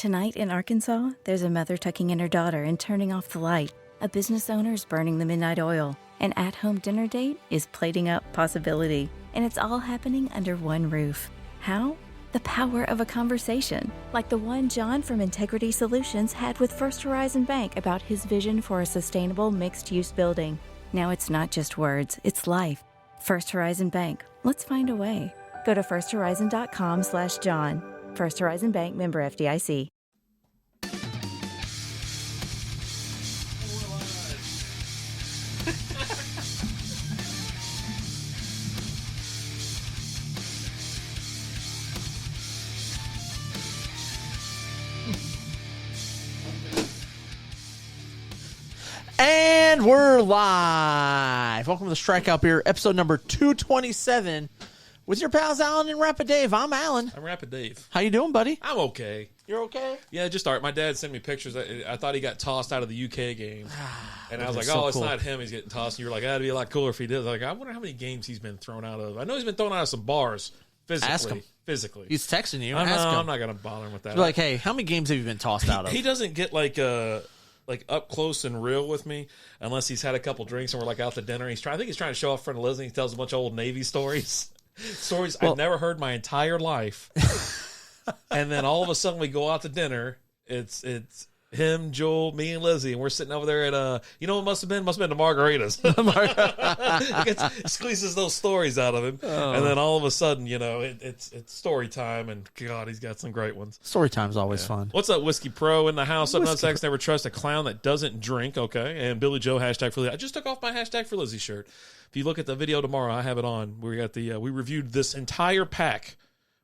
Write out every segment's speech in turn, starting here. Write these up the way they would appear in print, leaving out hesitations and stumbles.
Tonight in Arkansas, there's a mother tucking in her daughter and turning off the light. A business owner's burning the midnight oil. An at-home dinner date is plating up possibility. And it's all happening under one roof. How? The power of a conversation, like the one John from Integrity Solutions had with First Horizon Bank about his vision for a sustainable mixed-use building. Now it's not just words, it's life. First Horizon Bank. Let's find a way. Go to firsthorizon.com/John. First Horizon Bank, member FDIC. And we're live. Welcome to the Strikeout Beer, episode number 227. With your pals Alan and Rapid Dave. I'm Alan. I'm Rapid Dave. How you doing, buddy? I'm okay. You're okay? Yeah, just all right. My dad sent me pictures. I thought he got tossed out of the UK game. And I was like, so it's cool. not him. He's getting tossed. And you were like, that'd be a lot cooler if he did. Like, I wonder how many games he's been thrown out of. I know he's been thrown out of some bars physically. Ask him. Physically. He's texting you. I'm Ask him. not going to bother him with that. Be like, hey, how many games have you been tossed out of? He doesn't get like up close and real with me unless he's had a couple drinks and we're like out to dinner. I think he's trying to show off in front of Liz, and he tells a bunch of old Navy stories. I've never heard my entire life. And then all of a sudden we go out to dinner. It's him, Joel, me, and Lizzie, and we're sitting over there at you know what must have been the margaritas. Squeezes those stories out of him, and then all of a sudden, it's story time, and God, he's got some great ones. Story time's always fun. What's up, Whiskey Pro in the house? Up next, never trust a clown that doesn't drink. Okay, and Billy Joe hashtag for Lizzie. I just took off my hashtag for Lizzie shirt. If you look at the video tomorrow, I have it on. We got we reviewed this entire pack.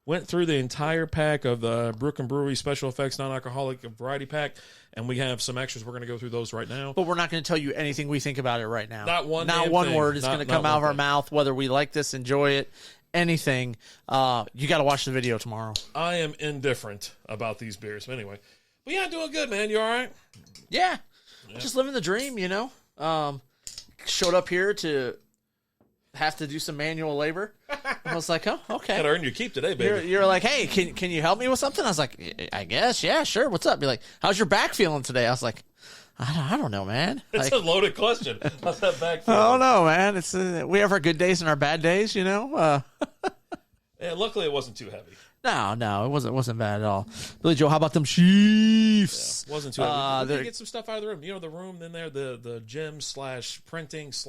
Went through the entire pack of the Brooklyn Brewery Special Effects Non-Alcoholic Variety Pack, and we have some extras. We're going to go through those right now. But we're not going to tell you anything we think about it right now. Not one thing. Word is going to come out of our mouth, whether we like this, enjoy it, anything. You got to watch the video tomorrow. I am indifferent about these beers. But anyway. But yeah, doing good, man. You all right? Yeah. Just living the dream, Showed up here to have to do some manual labor. I was like, oh, okay. Got to earn your keep today, baby. You're like, hey, can you help me with something? I was like, I guess, yeah, sure. What's up? You're like, how's your back feeling today? I was like, I don't know, man. It's a loaded question. How's that back feeling? I don't know, man. It's we have our good days and our bad days, Yeah, luckily it wasn't too heavy. No, it wasn't bad at all. Billy Joe, how about them Chiefs? Yeah, wasn't too heavy. We did get some stuff out of the room. The room in there, the gym / printing /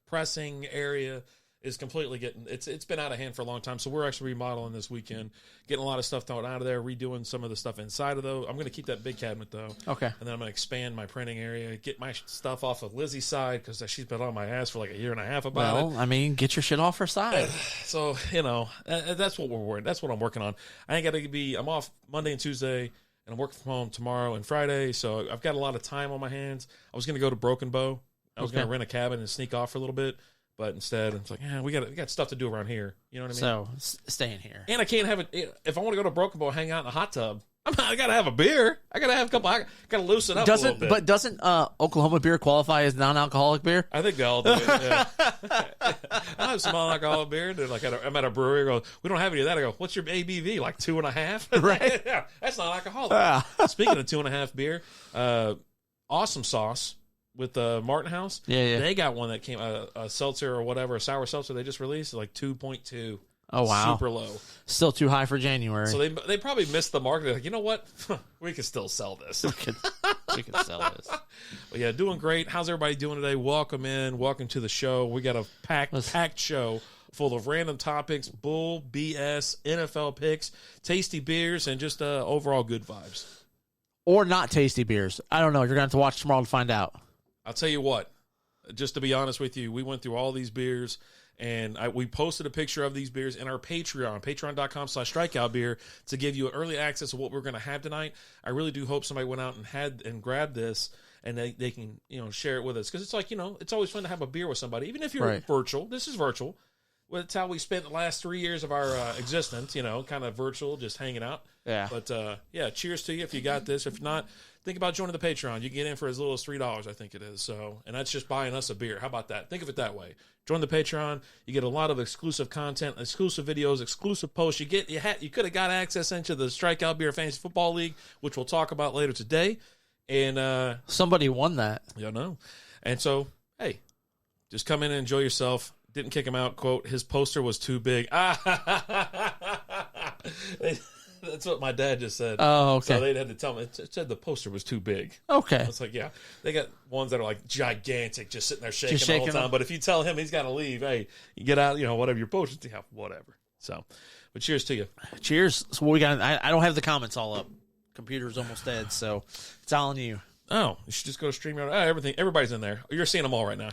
pressing area is completely it's been out of hand for a long time. So we're actually remodeling this weekend, getting a lot of stuff thrown out of there, redoing some of the stuff inside of though. I'm going to keep that big cabinet though. Okay. And then I'm going to expand my printing area, get my stuff off of Lizzie's side because she's been on my ass for like a year and a half about it. Well, I mean, get your shit off her side. So, that's what that's what I'm working on. I'm off Monday and Tuesday, and I'm working from home tomorrow and Friday. So I've got a lot of time on my hands. I was going to go to Broken Bow. I was going to rent a cabin and sneak off for a little bit. But instead, it's like, we got stuff to do around here. You know what I mean? So, staying here. And I can't have it. If I want to go to Broken Bow, hang out in the hot tub, I got to have a beer. I got to have a couple. I got to loosen up a little bit. But doesn't Oklahoma beer qualify as non-alcoholic beer? I think they all do it, yeah. I have some non-alcoholic beer. And like I'm at a brewery. I go, we don't have any of that. I go, what's your ABV? Like 2.5? Right. Yeah, that's not alcoholic. Speaking of 2.5 beer, Awesome Sauce with Martin House. Yeah. They got one that came, a seltzer or whatever, a sour seltzer they just released, like 2.2. Oh, wow. Super low. Still too high for January. So they probably missed the market. They're like, you know what? We can still sell this. We can sell this. Well, yeah, doing great. How's everybody doing today? Welcome in. Welcome to the show. We got a packed show full of random topics, bull, BS, NFL picks, tasty beers, and just overall good vibes. Or not tasty beers. I don't know. You're going to have to watch tomorrow to find out. I'll tell you what. Just to be honest with you, we went through all these beers. And we posted a picture of these beers in our Patreon, patreon.com/strikeoutbeer, to give you early access to what we're going to have tonight. I really do hope somebody went out and grabbed this, and they can share it with us. Because it's like, it's always fun to have a beer with somebody, even if you're virtual. This is virtual. that's how we spent the last 3 years of our existence, kind of virtual, just hanging out. Yeah. But, cheers to you if you got this. If not, think about joining the Patreon. You can get in for as little as $3, I think it is. So, and that's just buying us a beer. How about that? Think of it that way. Join the Patreon. You get a lot of exclusive content, exclusive videos, exclusive posts. You could have got access into the Strikeout Beer Fantasy Football League, which we'll talk about later today. And somebody won that. Yeah, no. And so, hey, just come in and enjoy yourself. Didn't kick him out. Quote, his poster was too big. That's what my dad just said. Oh, okay. So they had to tell me. It said the poster was too big. Okay. It's like, yeah. They got ones that are like gigantic, just sitting there shaking, the whole time. Them. But if you tell him he's got to leave, hey, you get out, whatever your poster, whatever. So, but cheers to you. Cheers. So what we got? I don't have the comments all up. Computer's almost dead, so it's all on you. Oh, you should just go to StreamYard. Everybody's in there. You're seeing them all right now.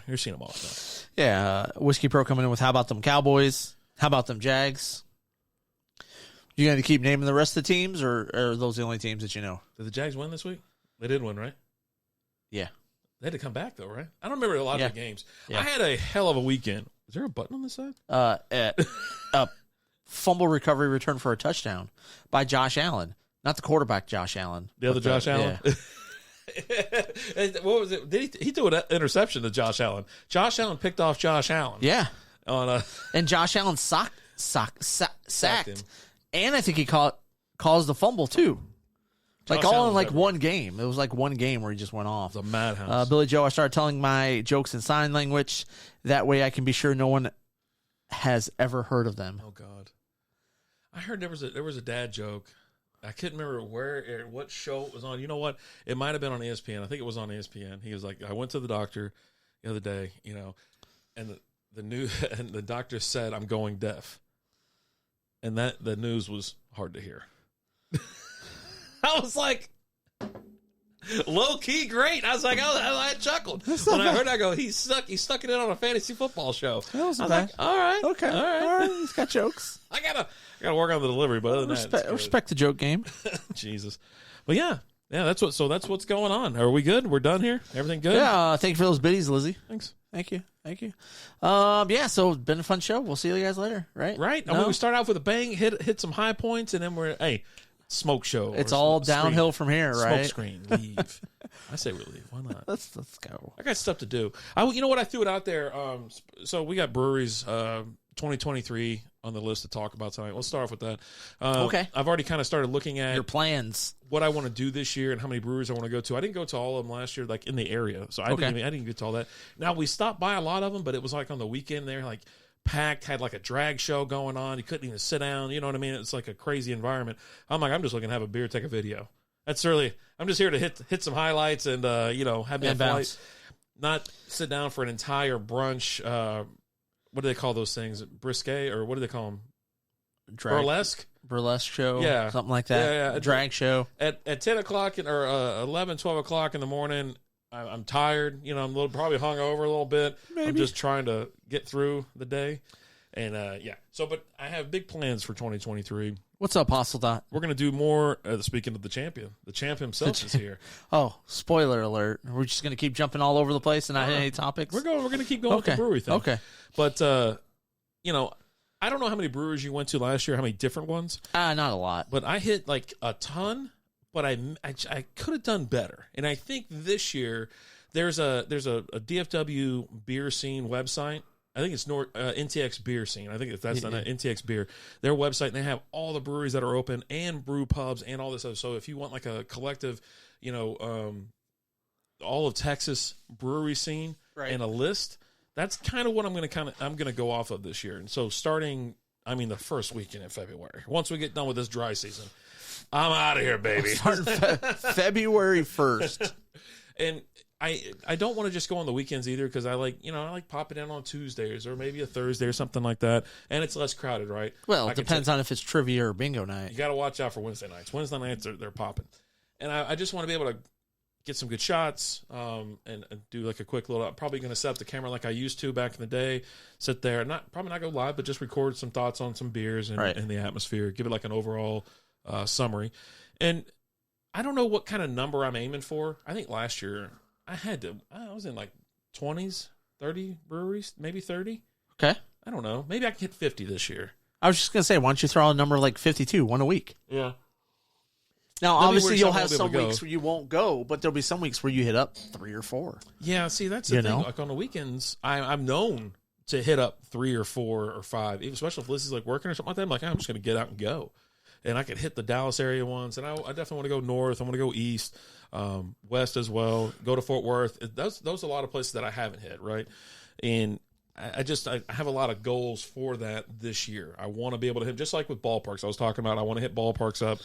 Yeah, Whiskey Pro coming in with how about them Cowboys? How about them Jags? You going to keep naming the rest of the teams, or are those the only teams that you know? Did the Jags win this week? They did win, right? Yeah. They had to come back, though, right? I don't remember a lot of the games. Yeah. I had a hell of a weekend. Is there a button on this side? Fumble recovery return for a touchdown by Josh Allen. Not the quarterback, Josh Allen. The other Josh Allen? Yeah. What was it? He threw an interception to Josh Allen. Josh Allen picked off Josh Allen. Yeah. And Josh Allen sacked him. And I think he caused the fumble, too. Like Josh all Allen's in like everywhere. one game. It was like one game where he just went off. It's a madhouse. Billy Joe, I started telling my jokes in sign language. That way I can be sure no one has ever heard of them. Oh, God. I heard there was a dad joke. I couldn't remember what show it was on. You know what? It might have been on ESPN. I think it was on ESPN. He was like, I went to the doctor the other day, and and the doctor said I'm going deaf. And the news was hard to hear. I was like, low key great. I was like, I chuckled. When I heard that, I go, he stuck it in on a fantasy football show. That wasn't I was bad. like, all right. Okay. All right. He's got jokes. I gotta work on the delivery, but other than that, Respect the joke game. Jesus. But yeah, that's what's going on. Are we good? We're done here? Everything good? Yeah, thank you for those biddies, Lizzie. Thanks. Thank you. Yeah, so it's been a fun show. We'll see you guys later, right? Right. No? I mean, we start off with a bang, hit some high points, and then smoke show. It's all downhill from here, right? Smoke screen, leave. I say we leave. Why not? Let's go. I got stuff to do. You know what? I threw it out there. So we got Breweries 2023 on the list to talk about tonight. Let's start off with that. Okay. I've already kind of started looking at Your plans. what I want to do this year and how many breweries I want to go to. I didn't go to all of them last year, like in the area. So I didn't get to all that. Now we stopped by a lot of them, but it was like on the weekend there, like packed, had like a drag show going on. You couldn't even sit down. You know what I mean? It's like a crazy environment. I'm just looking to have a beer, take a video. That's really, I'm just here to hit some highlights and, have me a flight. Not sit down for an entire brunch. What do they call those things? Brisket, or what do they call them? Burlesque show. Yeah. Something like that. Yeah. Drag show. At 10 o'clock or 11, 12 o'clock in the morning, I'm tired. I'm probably hungover a little bit. Maybe. I'm just trying to get through the day. And, but I have big plans for 2023. What's up, Hostile Dot? We're going to do more, speaking of the champion. The champ himself is here. Oh, spoiler alert. We're just going to keep jumping all over the place and not hit any topics? We're going to keep going with the brewery thing. Okay. But, I don't know how many breweries you went to last year, how many different ones. Not a lot. But I hit like a ton, but I could have done better. And I think this year there's a DFW beer scene website. I think it's NTX Beer Scene. I think that's not NTX Beer. Their website, and they have all the breweries that are open and brew pubs and all this stuff. So if you want like a collective, all of Texas brewery scene and a list, that's kind of what I'm going to go off of this year. And so starting, the first weekend in February, once we get done with this dry season, I'm out of here, baby. Starting February 1st. And I don't want to just go on the weekends either, because I like popping in on Tuesdays or maybe a Thursday or something like that, and it's less crowded, right? Well, it depends on if it's trivia or bingo night. You got to watch out for Wednesday nights. Wednesday nights they're popping, and I just want to be able to get some good shots and do like a quick little. I'm probably going to set up the camera like I used to back in the day. Sit there, probably not go live, but just record some thoughts on some beers and the atmosphere. Give it like an overall summary, and I don't know what kind of number I'm aiming for. I think last year I was in like 20s, 30 breweries, maybe 30. Okay. I don't know. Maybe I can hit 50 this year. I was just gonna say, why don't you throw out a number like 52, one a week? Yeah. Now, That'd be obviously, weird, you'll some have won't be able some to go. weeks where you won't go, but there'll be some weeks where you hit up 3 or 4. Yeah, see, that's the You thing. know? Like on the weekends, I'm known to hit up 3 or 4 or 5, even especially if Lizzie's like working or something like that. I'm like, I'm just going to get out and go. And I could hit the Dallas area ones, and I definitely want to go north. I want to go east, west as well, go to Fort Worth. Those are a lot of places that I haven't hit, right? And I have a lot of goals for that this year. I want to be able to hit, just like with ballparks I was talking about. I want to hit ballparks up.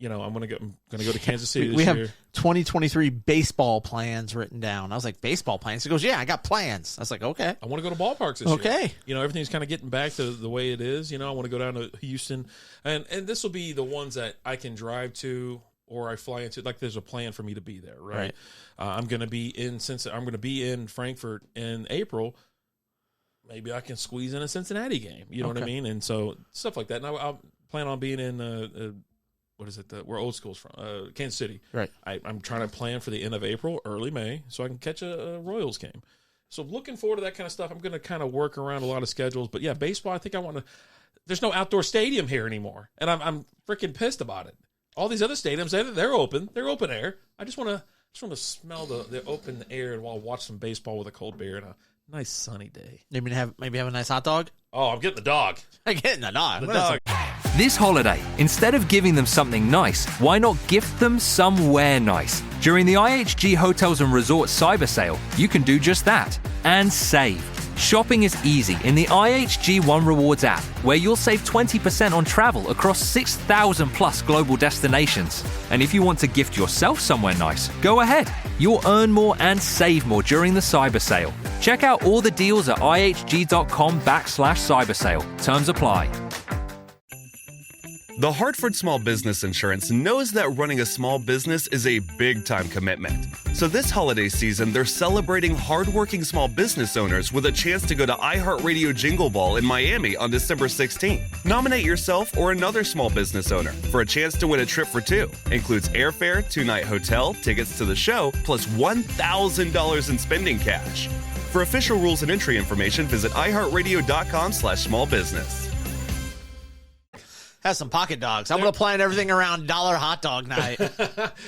You know, I'm going to go to Kansas City We this year. have 2023 baseball plans written down. I was like, baseball plans? He goes, yeah, I got plans. I was like, okay. I want to go to ballparks this year. Okay. You know, everything's kind of getting back to the way it is. You know, I want to go down to Houston. And this will be the ones that I can drive to or I fly into. Like, there's a plan for me to be there, right? I'm going to be in Frankfurt in April. Maybe I can squeeze in a Cincinnati game. You know what I mean? And so stuff like that. And I'll plan on being in what is it? Where Old School's from? Kansas City. Right. I'm trying to plan for the end of April, early May, so I can catch a Royals game. So looking forward to that kind of stuff. I'm going to kind of work around a lot of schedules. But, yeah, baseball, I think I want to – there's no outdoor stadium here anymore, and I'm freaking pissed about it. All these other stadiums, they're open. They're open air. I just want to smell the open air while watch some baseball with a cold beer and a nice sunny day. Maybe have a nice hot dog? Oh, I'm getting the dog. I'm getting the dog. The dog. This holiday, instead of giving them something nice, why not gift them somewhere nice? During the IHG Hotels and Resorts Cyber Sale, you can do just that and save. Shopping is easy in the IHG One Rewards app, where you'll save 20% on travel across 6,000 plus global destinations. And if you want to gift yourself somewhere nice, go ahead. You'll earn more and save more during the cyber sale. Check out all the deals at ihg.com/cyber sale. Terms apply. The Hartford Small Business Insurance knows that running a small business is a big-time commitment. So this holiday season, they're celebrating hardworking small business owners with a chance to go to iHeartRadio Jingle Ball in Miami on December 16th. Nominate yourself or another small business owner for a chance to win a trip for 2. Includes airfare, 2-night hotel, tickets to the show, plus $1,000 in spending cash. For official rules and entry information, visit iHeartRadio.com/smallbusiness. Have some pocket dogs. I'm going to plan everything around dollar hot dog night.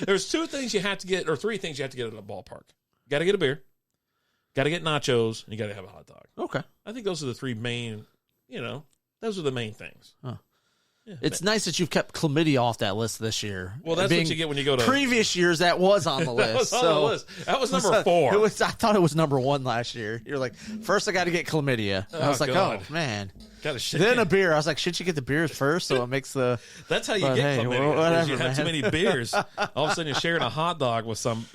There's 2 things you have to get, or 3 things you have to get at a ballpark. Got to get a beer, got to get nachos, and you got to have a hot dog. Okay. I think those are the 3 main, those are the main things. Huh. Yeah. It's nice that you've kept chlamydia off that list this year. Well, that's what you get when you go to... Previous years, that was on the list. That was on the list. That was number 4. I thought it was number 1 last year. You're like, first I got to get chlamydia. I was like, God. oh, man. Then a beer. I was like, should you get the beers first so it makes the... That's how you but get hey, chlamydia. whatever, You have too man. many beers. All of a sudden, you're sharing a hot dog with some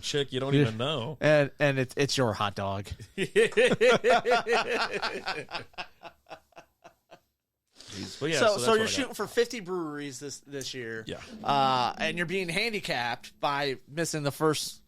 chick you don't even know. And it's your hot dog. But yeah, so you're shooting for 50 breweries this year. Yeah. And you're being handicapped by missing the first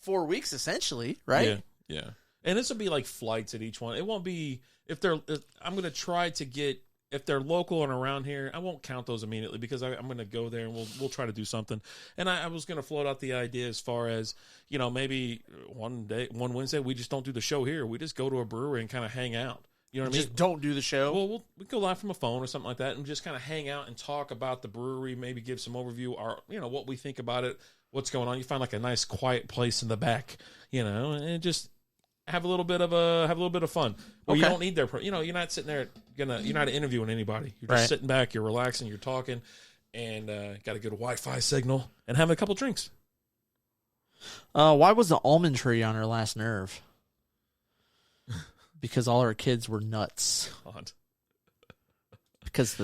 4 weeks, essentially, right? Yeah. And this will be like flights at each one. It won't be I'm going to try to get, if they're local and around here, I won't count those immediately because I'm going to go there and we'll try to do something. And I was going to float out the idea as far as, maybe one Wednesday we just don't do the show here. We just go to a brewery and kind of hang out. You know what I mean? Just don't do the show. Well, we go live from a phone or something like that and just kind of hang out and talk about the brewery, maybe give some overview, or what we think about it, what's going on. You find like a nice quiet place in the back, and just have a little bit of fun. Well, you don't need their, you're not sitting there you're not interviewing anybody. You're just sitting back, you're relaxing, you're talking, and got a good Wi-Fi signal and having a couple drinks. Why was the almond tree on her last nerve? Because all her kids were nuts. God. Because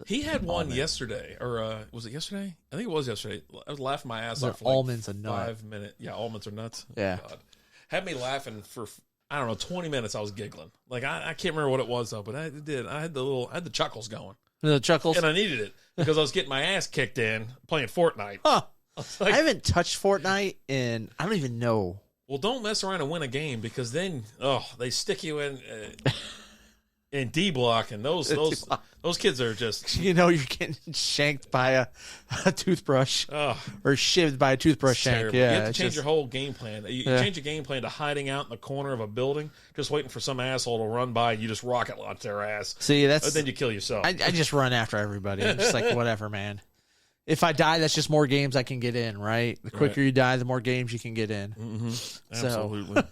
he had one yesterday, or was it yesterday? I think it was yesterday. I was laughing my ass off for almonds a nut. 5 minutes. Yeah, almonds are nuts. Yeah. Oh, God. Had me laughing for, 20 minutes. I was giggling. Like, I can't remember what it was, though, but I did. I had the chuckles going. The chuckles? And I needed it because I was getting my ass kicked in playing Fortnite. Huh. I haven't touched Fortnite in, I don't even know. Well, don't mess around and win a game because then, they stick you in. And D Block and those kids are just You know you're getting shanked by a toothbrush or shivved by a toothbrush shank. terrible. Yeah, You have to it's change just- your whole game plan. You change your game plan to hiding out in the corner of a building, just waiting for some asshole to run by. You just rocket launch their ass. See, that's But then you kill yourself. I just run after everybody. I'm just like, whatever, man. If I die, that's just more games I can get in, right? The quicker you die, the more games you can get in. Mm-hmm. Absolutely.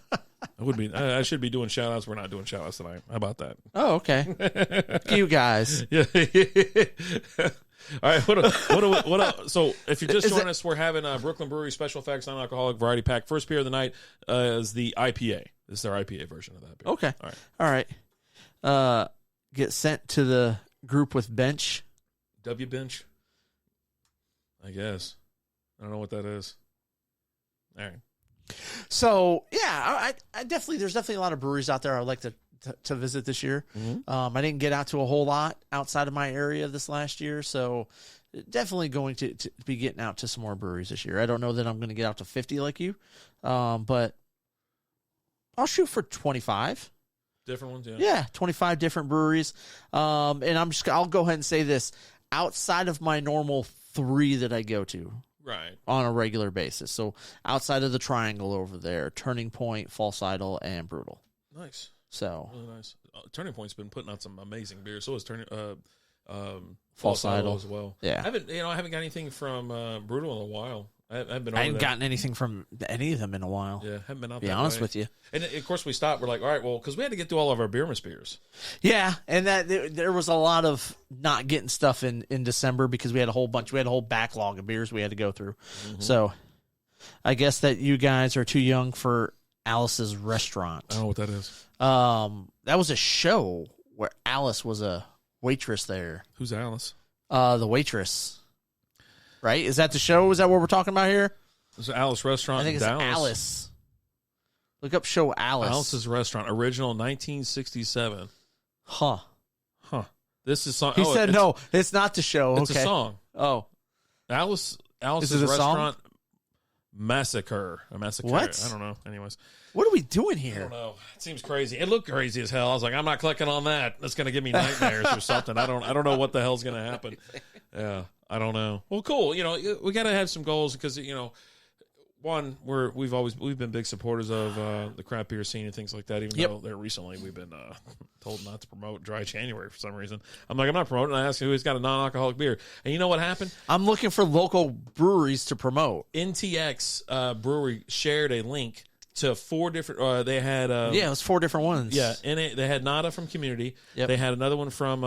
I should be doing shout outs. We're not doing shout outs tonight. How about that? Oh, okay. You guys. Yeah. All right. So if you're just joining us, we're having a Brooklyn Brewery Special Effects Non-Alcoholic Variety Pack. First beer of the night is the IPA. This is their IPA version of that beer. Okay. All right. All right. Get sent to the group with bench. W Bench? I guess. I don't know what that is. All right. So yeah, I definitely there's definitely a lot of breweries out there I would like to visit this year. I didn't get out to a whole lot outside of my area this last year, so definitely going to be getting out to some more breweries this year. I don't know that I'm going to get out to 50 like you, but I'll shoot for 25. Different ones, yeah. Yeah, 25 different breweries. And I'll go ahead and say this: outside of my normal 3 that I go to. Right. On a regular basis. So outside of the triangle over there, Turning Point, False Idol, and Brutal. Nice. So really nice. Turning Point's been putting out some amazing beers. So is False Idol as well. Yeah. I haven't got anything from Brutal in a while. I haven't gotten anything from any of them in a while. Yeah, haven't been out. To be that honest way. with you. And of course we stopped. We're like, all right, well, because we had to get through all of our Beermas beers. Yeah, and that there was a lot of not getting stuff in December because we had a whole backlog of beers we had to go through. So I guess that you guys are too young for Alice's Restaurant. I don't know what that is. That was a show where Alice was a waitress there. Who's Alice? The waitress. Right? Is that the show? Is that what we're talking about here? It's Alice Restaurant. I think in it's Dallas. Alice. Look up show Alice. Alice's Restaurant, original 1967. Huh. This is song. He said no. It's not the show. It's okay. a song. Oh, Alice's Is it a Restaurant Massacre. A massacre. What? I don't know. Anyways, what are we doing I here? don't know. It seems crazy. It looked crazy as hell. I was like, I'm not clicking on that. That's going to give me nightmares or something. I don't know what the hell's going to happen. Yeah, I don't know. Well, cool. You know, we got to have some goals because one, we've been big supporters of the craft beer scene and things like that. Even though there recently we've been told not to promote Dry January for some reason. I'm not promoting. I asked who's got a non-alcoholic beer, and you know what happened? I'm looking for local breweries to promote. NTX Brewery shared a link to 4 different. They had it was 4 different ones. yeah, they had Nada from Community. Yep. They had another one from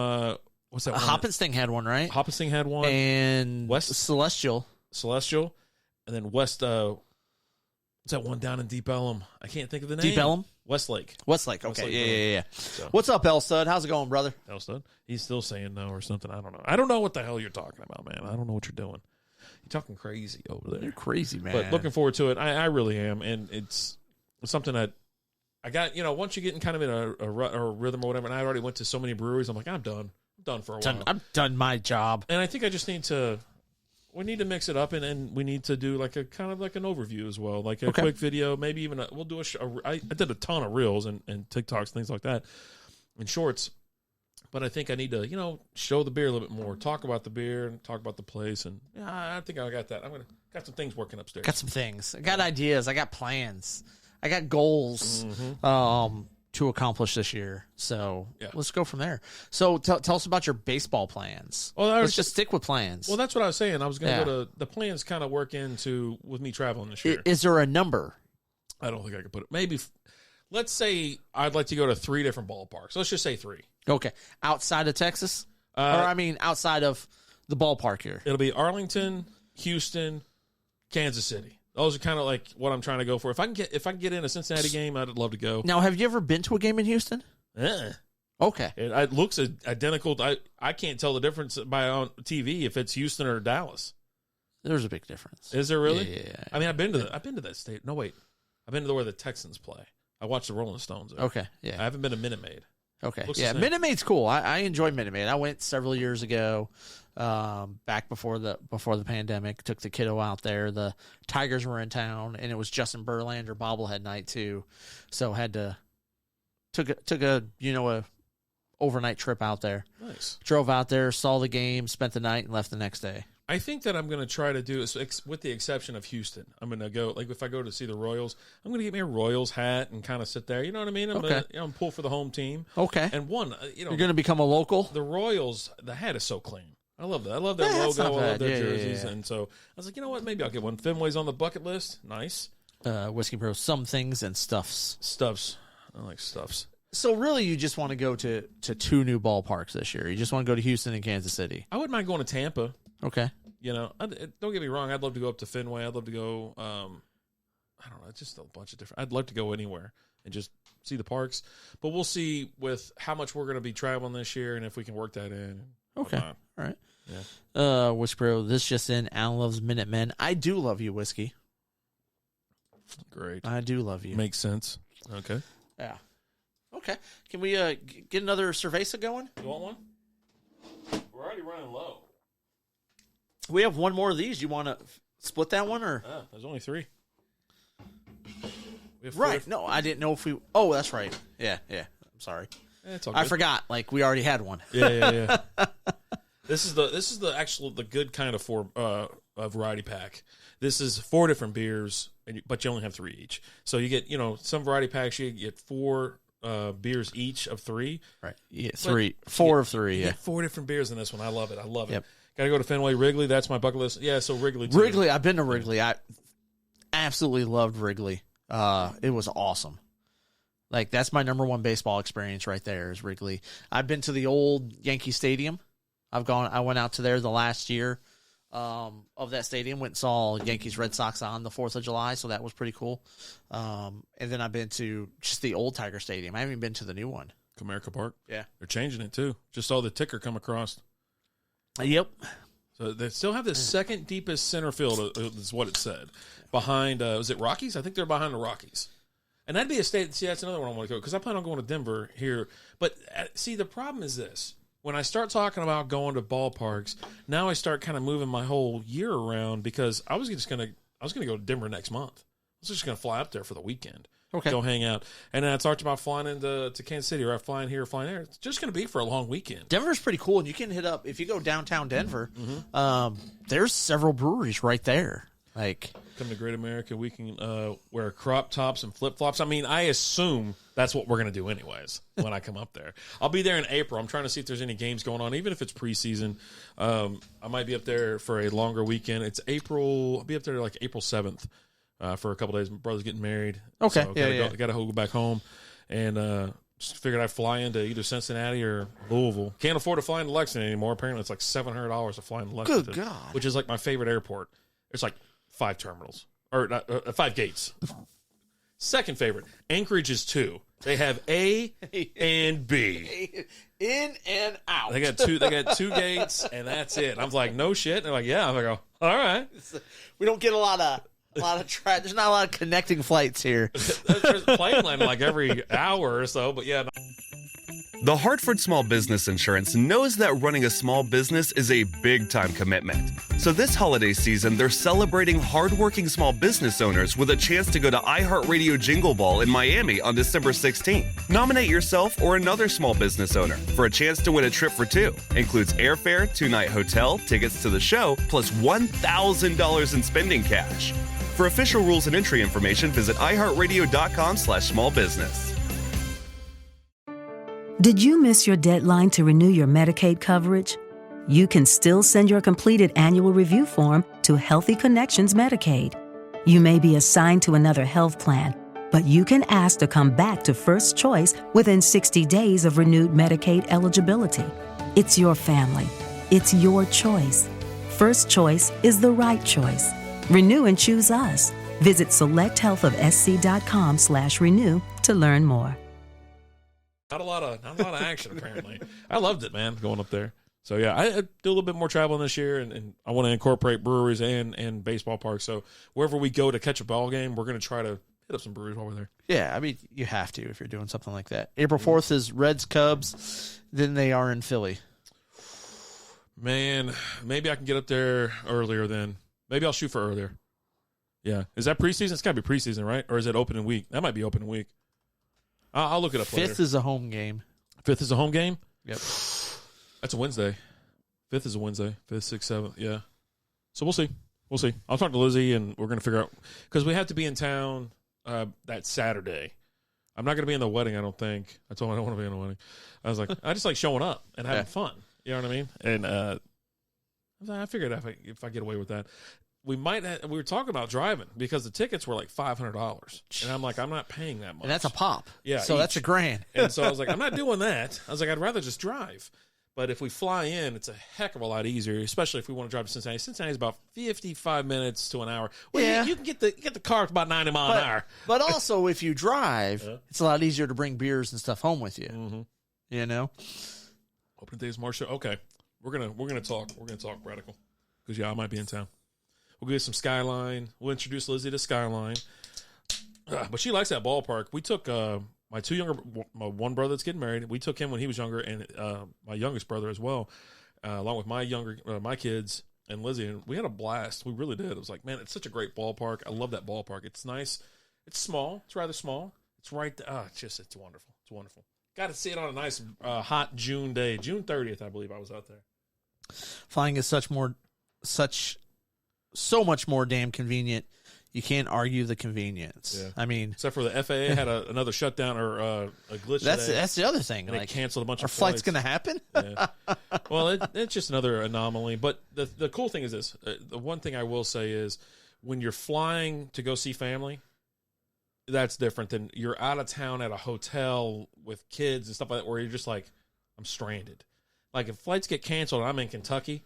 what's that one? Hoppensting had one, right? Hoppensting had one, And West Celestial, and then West. What's that one down in Deep Ellum? I can't think of the name. Deep Ellum, Westlake. Westlake. Okay, Westlake yeah. So, What's up, El Stud? How's it going, brother? Elstud? He's still saying no or something. I don't know. I don't know what the hell you're talking about, man. I don't know what you're doing. You're talking crazy over there. You're crazy, man. But looking forward to it. I really am, and it's something that I got. Once you get in kind of in a rhythm or whatever, and I already went to so many breweries, I'm like, I'm done. I'm done for a while. I've done my job. And I think I just need to. We need to mix it up, and we need to do like a kind of like an overview as well, like a quick video, maybe even we'll do I did a ton of reels and TikToks, things like that, and shorts. But I think I need to, show the beer a little bit more, talk about the beer, and talk about the place, and I think I got that. Got some things working upstairs. Got some things. I got ideas. I got plans. I got goals. To accomplish this year. So let's go from there. So tell us about your baseball plans. Well, let's just stick with plans. Well, that's what I was saying. I was going to go to the plans kind of work into with me traveling this year. Is there a number? I don't think I could put it. Maybe, let's say I'd like to go to 3 different ballparks. Let's just say 3. Okay. Outside of Texas? Outside of the ballpark here. It'll be Arlington, Houston, Kansas City. Those are kind of like what I'm trying to go for. If I can get in a Cincinnati game, I'd love to go. Now, have you ever been to a game in Houston? Okay. It looks identical. I can't tell the difference on TV if it's Houston or Dallas. There's a big difference. Is there really? Yeah. I mean, I've been to that state. No, wait. I've been to where the Texans play. I watched the Rolling Stones there. Okay. Yeah. I haven't been to Minute Maid. Okay. Looks Yeah. the same. Minute Maid's cool. I enjoy Minute Maid. I went several years ago, back before the pandemic. Took the kiddo out there. The Tigers were in town, and it was Justin Verlander bobblehead night too. So had to took a overnight trip out there. Nice. Drove out there, saw the game, spent the night, and left the next day. I think that I'm going to try to do it, with the exception of Houston. I'm going to go, like if I go to see the Royals, I'm going to get me a Royals hat and kind of sit there. You know what I mean? I'm going to pull for the home team. Okay. And you're going to become a local? The Royals, the hat is so clean. I love that. I love their logo. I love their jerseys. And so I was like, you know what? Maybe I'll get one. Fenway's on the bucket list. Nice. Whiskey Bros, some things and stuffs. Stuffs. I like stuffs. So really, you just want to go to 2 new ballparks this year. You just want to go to Houston and Kansas City. I wouldn't mind going to Tampa. Okay. You know, don't get me wrong. I'd love to go up to Fenway. I'd love to go. I don't know, just a bunch of different. I'd love to go anywhere and just see the parks. But we'll see with how much we're going to be traveling this year and if we can work that in. Okay. All right. Yeah. Whiskey Bro, this just in. Alan loves Minutemen. I do love you, Whiskey. Great. I do love you. Makes sense. Okay. Yeah. Okay. Can we get another Cerveza going? You want one? We're already running low. We have one more of these. You want to split that one or? There's only 3. We have right. No, I didn't know if we. Oh, that's right. Yeah. I'm sorry. It's all good. I forgot. Like we already had one. Yeah. This is the good kind of variety pack. This is 4 different beers, but you only have 3 each. So you get some variety packs. You get 4 beers each of 3. Right. Yeah. 4 of 3. You Yeah. get 4 different beers in this one. I love it. Yep. Got to go to Fenway. Wrigley, that's my bucket list. Yeah, so Wrigley too. Wrigley, I've been to Wrigley. I absolutely loved Wrigley. It was awesome. Like, that's my number 1 baseball experience right there is Wrigley. I've been to the old Yankee Stadium. I went out to there the last year of that stadium. Went and saw Yankees Red Sox on the 4th of July, so that was pretty cool. And then I've been to just the old Tiger Stadium. I haven't even been to the new one. Comerica Park. Yeah. They're changing it too. Just saw the ticker come across. Yep. So they still have the second deepest center field, is what it said. Behind, was it Rockies? I think they're behind the Rockies. And that'd be a state. See, that's another one I want to go because I plan on going to Denver here. But see, the problem is this: when I start talking about going to ballparks, now I start kind of moving my whole year around because I was gonna go to Denver next month. I was just gonna fly up there for the weekend. Okay. Go hang out. And then I talked about flying into Kansas City or flying here or flying there. It's just going to be for a long weekend. Denver's pretty cool, and you can hit up, if you go downtown Denver, there's several breweries right there. Like, come to Great America, we can wear crop tops and flip-flops. I mean, I assume that's what we're going to do anyways when I come up there. I'll be there in April. I'm trying to see if there's any games going on, even if it's preseason. I might be up there for a longer weekend. It's April. I'll be up there like April 7th. For a couple days. My brother's getting married. Okay. So got to go back home. And just figured I'd fly into either Cincinnati or Louisville. Can't afford to fly into Lexington anymore. Apparently it's like $700 to fly into Lexington. Good God. Which is like my favorite airport. There's like 5 terminals. Or 5 gates. Second favorite. Anchorage is 2. They have A and B. In and out. They got 2 gates, and that's it. I'm like, no shit. And they're like, yeah. I'm like, all right. We don't get a lot of there's not a lot of connecting flights here. There's a plane landing like every hour or so, but yeah. The Hartford Small Business Insurance knows that running a small business is a big-time commitment. So this holiday season, they're celebrating hardworking small business owners with a chance to go to iHeartRadio Jingle Ball in Miami on December 16th. Nominate yourself or another small business owner for a chance to win a trip for 2. Includes airfare, 2-night hotel, tickets to the show, plus $1,000 in spending cash. For official rules and entry information, visit iHeartRadio.com/smallbusiness. Did you miss your deadline to renew your Medicaid coverage? You can still send your completed annual review form to Healthy Connections Medicaid. You may be assigned to another health plan, but you can ask to come back to First Choice within 60 days of renewed Medicaid eligibility. It's your family. It's your choice. First Choice is the right choice. Renew and choose us. Visit selecthealthofsc.com/renew to learn more. Not a lot of action apparently. I loved it, man, going up there. So yeah, I do a little bit more traveling this year, and I want to incorporate breweries and baseball parks. So wherever we go to catch a ball game, we're going to try to hit up some breweries while we're there. Yeah, I mean, you have to if you're doing something like that. April 4th is Reds Cubs. Then they are in Philly. Man, maybe I can get up there earlier then. Maybe I'll shoot for earlier. Yeah. Is that preseason? It's got to be preseason, right? Or is it opening week? That might be opening week. I'll look it up later. 5th is a home game. 5th is a home game? Yep. That's a Wednesday. 5th is a Wednesday. 5th, 6th, 7th. Yeah. So we'll see. We'll see. I'll talk to Lizzie, and we're going to figure out, because we have to be in town that Saturday. I'm not going to be in the wedding, I don't think. I told him I don't want to be in the wedding. I was like, I just like showing up and having fun. You know what I mean? And I figured if I get away with that, we were talking about driving because the tickets were like $500. And I'm like, I'm not paying that much. And that's a pop. Yeah. So that's $1,000. And so I was like, I'm not doing that. I was like, I'd rather just drive. But if we fly in, it's a heck of a lot easier, especially if we want to drive to Cincinnati. Cincinnati's about 55 minutes to an hour. Well, yeah. You can get the car about 90 miles an hour. But also, if you drive, it's a lot easier to bring beers and stuff home with you. Mm-hmm. You know? Opening days, March. Okay. We're gonna talk. We're gonna talk radical. Because, I might be in town. We'll get some Skyline. We'll introduce Lizzie to Skyline. But she likes that ballpark. We took my one brother that's getting married. We took him when he was younger, and my youngest brother as well, along with my kids and Lizzie. And we had a blast. We really did. It was like, man, it's such a great ballpark. I love that ballpark. It's nice. It's small. It's rather small. It's right there. It's wonderful. It's wonderful. Got to see it on a nice hot June day. June 30th, I believe I was out there. Flying is so much more damn convenient. You can't argue the convenience. Yeah. I mean, except for the FAA had another shutdown or a glitch. That's the other thing. And they canceled a bunch of flights. Are flights going to happen? Yeah. Well, it's just another anomaly. But the cool thing is this. The one thing I will say is when you're flying to go see family, that's different than you're out of town at a hotel with kids and stuff like that, where you're just like, I'm stranded. Like if flights get canceled and I'm in Kentucky,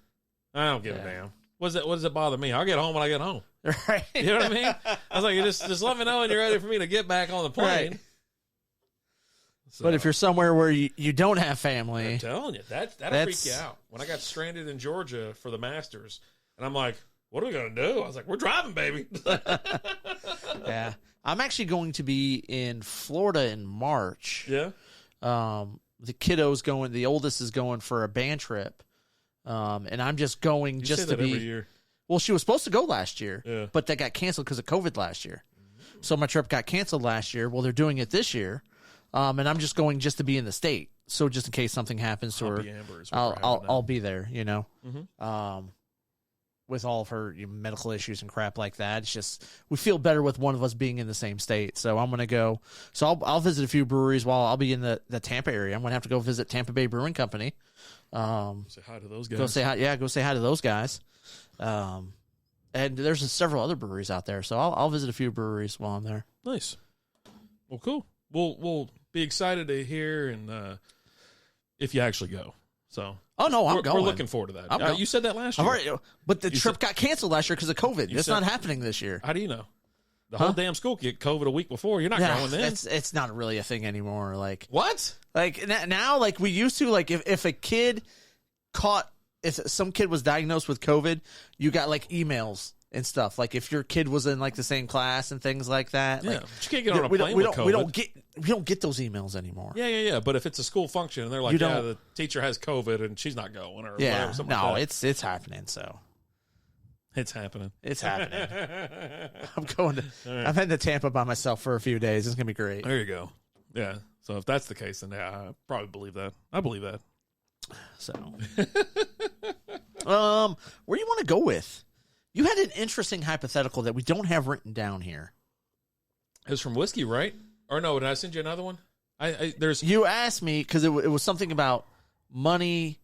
I don't give a damn. What does it bother me? I'll get home when I get home. Right. You know what I mean? I was like, just let me know when you're ready for me to get back on the plane. Right. So, but if you're somewhere where you don't have family, I'm telling you, that'll freak you out. When I got stranded in Georgia for the Masters, and I'm like, what are we going to do? I was like, we're driving, baby. Yeah. I'm actually going to be in Florida in March. Yeah. The oldest is going for a band trip. And I'm just going you just say to that be. Every year. Well, she was supposed to go last year, but that got canceled because of COVID last year. So my trip got canceled last year. Well, they're doing it this year, and I'm just going just to be in the state. So just in case something happens to her, I'll be there. You know, with all of her medical issues and crap like that, it's just we feel better with one of us being in the same state. So I'm gonna go. So I'll visit a few breweries while I'll be in the Tampa area. I'm gonna have to go visit Tampa Bay Brewing Company. Say hi to those guys. Go say hi. Yeah, go say hi to those guys. And there's several other breweries out there, so I'll visit a few breweries while I'm there. Nice. Well, cool. We'll be excited to hear and if you actually go. So. Oh no, I'm going. We're looking forward to that. You said that last year. But the trip got canceled last year because of COVID. It's not happening this year. How do you know? The whole damn school get COVID a week before. You're not going then. It's not really a thing anymore. Like what? Like now, like we used to. Like if a kid if some kid was diagnosed with COVID, you got like emails and stuff. Like if your kid was in like the same class and things like that. Yeah, like, but you can't get on a plane with COVID. We don't get those emails anymore. Yeah. But if it's a school function and they're like, the teacher has COVID and she's not going, or whatever, like it's happening. So it's happening. It's happening. I'm heading to Tampa by myself for a few days. It's gonna be great. There you go. Yeah. So if that's the case, then I probably believe that. I believe that. So, where do you want to go with? You had an interesting hypothetical that we don't have written down here. It was from Whiskey, right? Or no, did I send you another one? You asked me because it was something about money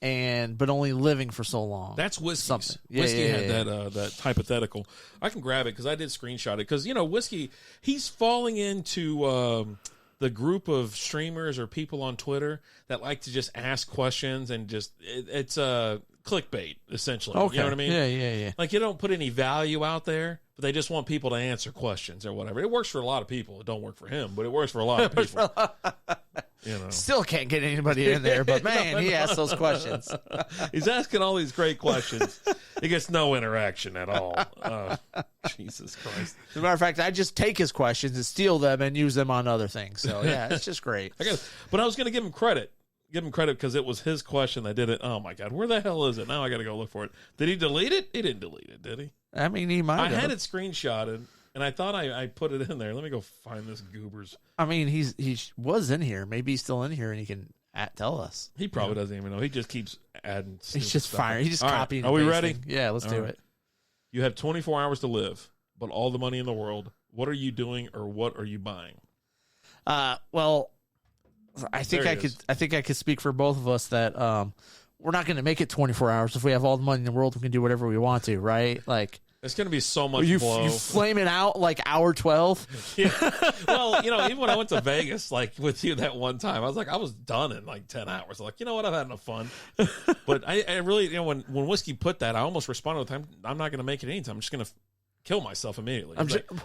but only living for so long. That's Whiskey. Something. Whiskey had that hypothetical. I can grab it because I did screenshot it because Whiskey, he's falling into the group of streamers or people on Twitter that like to just ask questions and just it's clickbait essentially. Okay. You know what I mean? Yeah. Like you don't put any value out there, but they just want people to answer questions or whatever. It works for a lot of people. It don't work for him, but it works for a lot of people. Still can't get anybody in there, but man, he asks those questions. He's asking all these great questions. He gets no interaction at all. Jesus Christ. As a matter of fact, I just take his questions and steal them and use them on other things. So yeah, it's just great. But I was going to give him credit. Because it was his question that did it. Oh my God, where the hell is it? Now I got to go look for it. Did he delete it? He didn't delete it, did he? I mean, he might have. I had it screenshotted, and I thought I put it in there. Let me go find this goobers. I mean, he was in here. Maybe he's still in here, and he can tell us. He probably doesn't even know. He just keeps adding. He's just firing. He's just All right. copying. Are we ready? Yeah, let's do right. it. You have 24 hours to live, but all the money in the world. What are you doing, or what are you buying? Well, I think I could speak for both of us that we're not going to make it 24 hours. If we have all the money in the world, we can do whatever we want to, right? Like, it's going to be so much blow. You flame it out like hour 12. Yeah. Well, even when I went to Vegas, like with you that one time, I was done in like 10 hours. Like, you know what? I've had enough fun. But I really, when Whiskey put that, I almost responded with, I'm not going to make it anytime. I'm just going to kill myself immediately.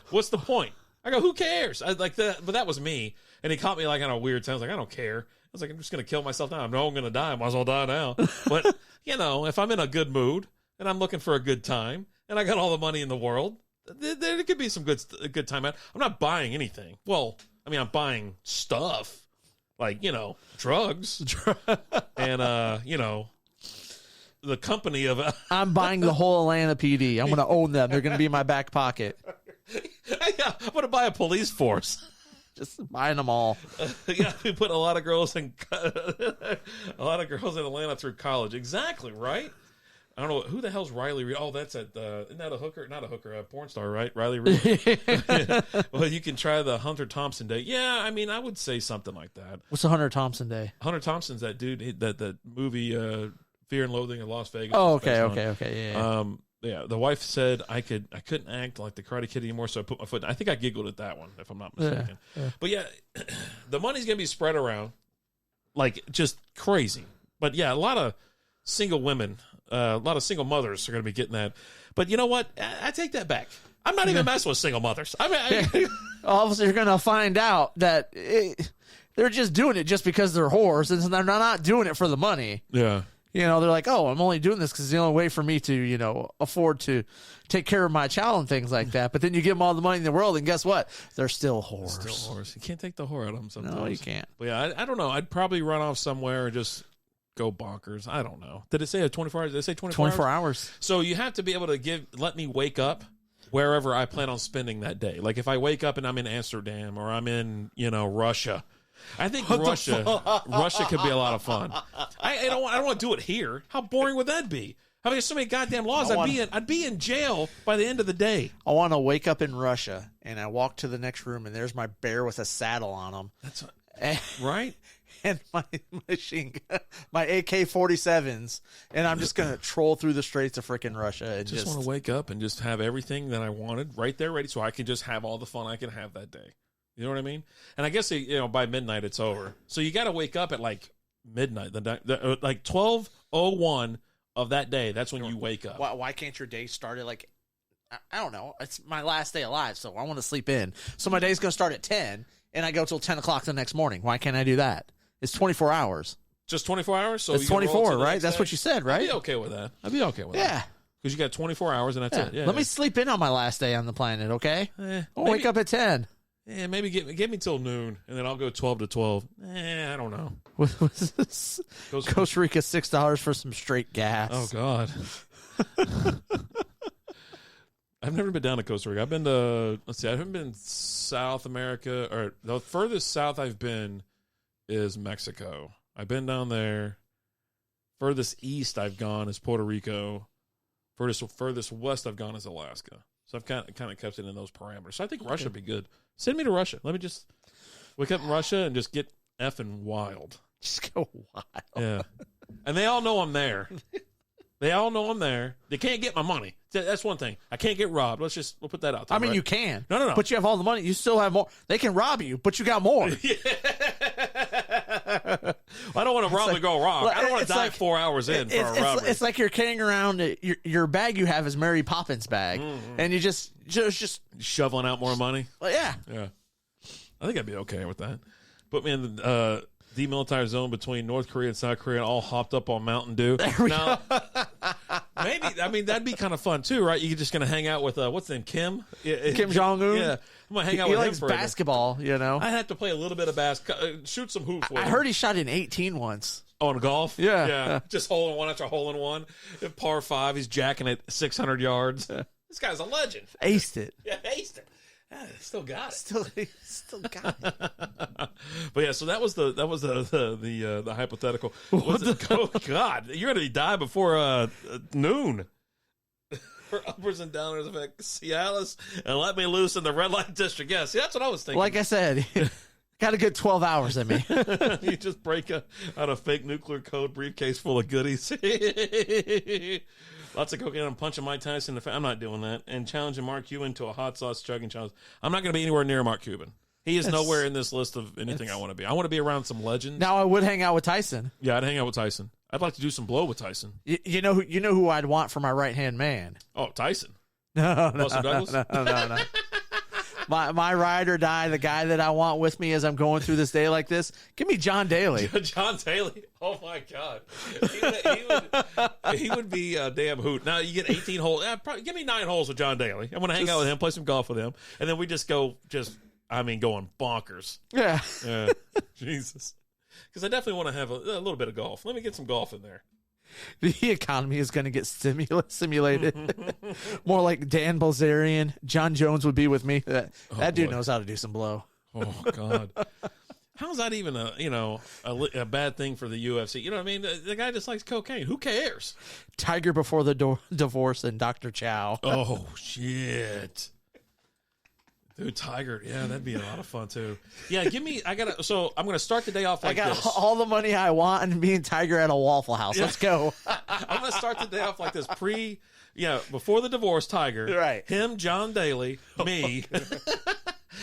What's the point? I go, who cares? But that was me. And he caught me like on a weird time. I was like, I don't care. I was like, I'm just going to kill myself now. I know I'm going to die. I might as well die now. But, if I'm in a good mood and I'm looking for a good time and I got all the money in the world, there could be some good time out. I'm not buying anything. Well, I'm buying stuff like, drugs and, the company of I'm buying the whole Atlanta PD. I'm going to own them. They're going to be in my back pocket. Yeah, I'm going to buy a police force. Just buying them all. We put a lot of girls in Atlanta through college. Exactly, right? I don't know who the hell's Riley Reid. Oh, that's isn't that a hooker? Not a hooker, a porn star, right? Riley Reid. Yeah. Well, you can try the Hunter Thompson Day. Yeah, I would say something like that. What's the Hunter Thompson Day? Hunter Thompson's that dude that movie Fear and Loathing in Las Vegas. Oh, okay. Yeah. Yeah, the wife said I couldn't act like the Karate Kid anymore, so I put my foot. I think I giggled at that one, if I'm not mistaken. Yeah. But yeah, the money's gonna be spread around like just crazy. But yeah, a lot of single women, a lot of single mothers are gonna be getting that. But you know what? I take that back. I'm not even messing with single mothers. Obviously, you're gonna find out that they're just doing it just because they're whores, and they're not doing it for the money. Yeah. They're like, oh, I'm only doing this because it's the only way for me to, afford to take care of my child and things like that. But then you give them all the money in the world, and guess what? They're still whores. You can't take the whore out of them sometimes. No, you can't. But yeah, I don't know. I'd probably run off somewhere and just go bonkers. I don't know. Did it say 24 hours? Did it say 24 hours? So you have to be able to let me wake up wherever I plan on spending that day. Like if I wake up and I'm in Amsterdam or I'm in, Russia. I think Russia could be a lot of fun. I don't want to do it here. How boring would that be? There's so many goddamn laws. I'd be in jail by the end of the day. I want to wake up in Russia and I walk to the next room and there's my bear with a saddle on him. That's right. And my machine, my AK-47s, and I'm just gonna troll through the streets of freaking Russia and just want to wake up and just have everything that I wanted right there ready, so I can just have all the fun I can have that day. You know what I mean? And I guess by midnight it's over. So you got to wake up at like midnight, like 12:01 of that day. That's when you wake up. Why can't your day start at like, I don't know. It's my last day alive, so I want to sleep in. So my day's gonna start at 10, and I go till 10 o'clock the next morning. Why can't I do that? It's 24 hours. Just 24 hours? So it's 24, right? That's what you said, right? I'd be okay with that. Yeah. Because you got 24 hours and that's it. Yeah. Let me sleep in on my last day on the planet, okay? I'll wake up at 10. Yeah, maybe get me till noon, and then I'll go 12 to 12. I don't know. Costa Rica, $6 for some straight gas. Oh, God. I've never been down to Costa Rica. I've been to, I haven't been South America, or the furthest south I've been is Mexico. I've been down there. Furthest east I've gone is Puerto Rico. Furthest west I've gone is Alaska. So I've kind of kept it in those parameters. So I think Russia would be good. Send me to Russia. Let me just wake up in Russia and just get effing wild. Just go wild. Yeah. And they all know I'm there. They all know I'm there. They can't get my money. That's one thing. I can't get robbed. We'll put that out there. I mean, right? you can. No. But you have all the money. You still have more. They can rob you, but you got more. I don't want to rob and go wrong. I don't want to die 4 hours in for a robbery. It's like you're carrying around your bag you have is Mary Poppins bag, and you just shoveling out more money. Yeah. I think I'd be okay with that. Put me in the demilitarized zone between North Korea and South Korea, all hopped up on Mountain Dew. Now, maybe, I mean, that'd be kind of fun too, right? You're just going to hang out with, what's his name, Kim? Kim Jong-un? Yeah. I'm going to hang out with him. He likes basketball, I had to play a little bit of basketball, shoot some hoops with him. I heard he shot in 18 once. On golf? Yeah. Just hole in one after hole in one. Par 5, he's jacking it 600 yards. This guy's a legend. Aced it. Yeah, aced it. Still got it. Still got it. But yeah, so that was the hypothetical. Oh God, you're gonna die before noon. For uppers and downers of Cialis and let me loose in the red light district. Yeah, see, that's what I was thinking. Like I said, got a good 12 hours in me. You just break out a fake nuclear code briefcase full of goodies. Lots of cocaine. I'm punching Mike Tyson in the face. I'm not doing that. And challenging Mark Cuban to a hot sauce chugging challenge. I'm not going to be anywhere near Mark Cuban. He is nowhere in this list of anything I want to be. I want to be around some legends. Now I would hang out with Tyson. Yeah, I'd hang out with Tyson. I'd like to do some blow with Tyson. You know who I'd want for my right hand man. Oh, Tyson. No, Buster Douglas? No. My ride or die, the guy that I want with me as I'm going through this day like this, give me John Daly. John Daly. Oh, my God. He would be a damn hoot. Now, you get 18 holes. Give me 9 holes with John Daly. I'm going to hang out with him, play some golf with him, and then we just go going bonkers. Yeah. Jesus. Because I definitely want to have a little bit of golf. Let me get some golf in there. The economy is going to get simulated. More like Dan Bilzerian. John Jones would be with me. That dude knows how to do some blow. Oh, God. How's that even a bad thing for the UFC? You know what I mean? The guy just likes cocaine. Who cares? Tiger before the divorce and Dr. Chow. Oh, shit. Dude, Tiger, yeah, that'd be a lot of fun too. Yeah, I'm gonna start the day off like this. I got all the money I want and me and Tiger at a Waffle House. Yeah. Let's go. I'm gonna start the day off like this. Before the divorce, Tiger, right? Him, John Daly, me,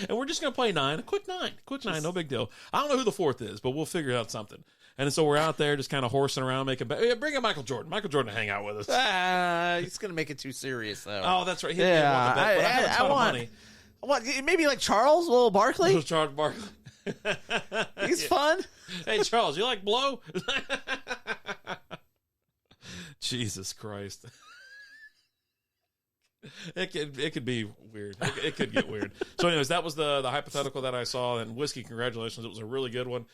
and we're just gonna play 9. Quick nine, no big deal. I don't know who the 4th is, but we'll figure out something. And so we're out there just kind of horsing around, bring in Michael Jordan. Michael Jordan to hang out with us. He's gonna make it too serious though. Oh, that's right. I want money. What, maybe like Charles, little Barkley? Charles Barkley. He's fun. Hey, Charles, you like blow? Jesus Christ. It could be weird. It could get weird. So anyways, that was the hypothetical that I saw. And Whiskey, congratulations. It was a really good one.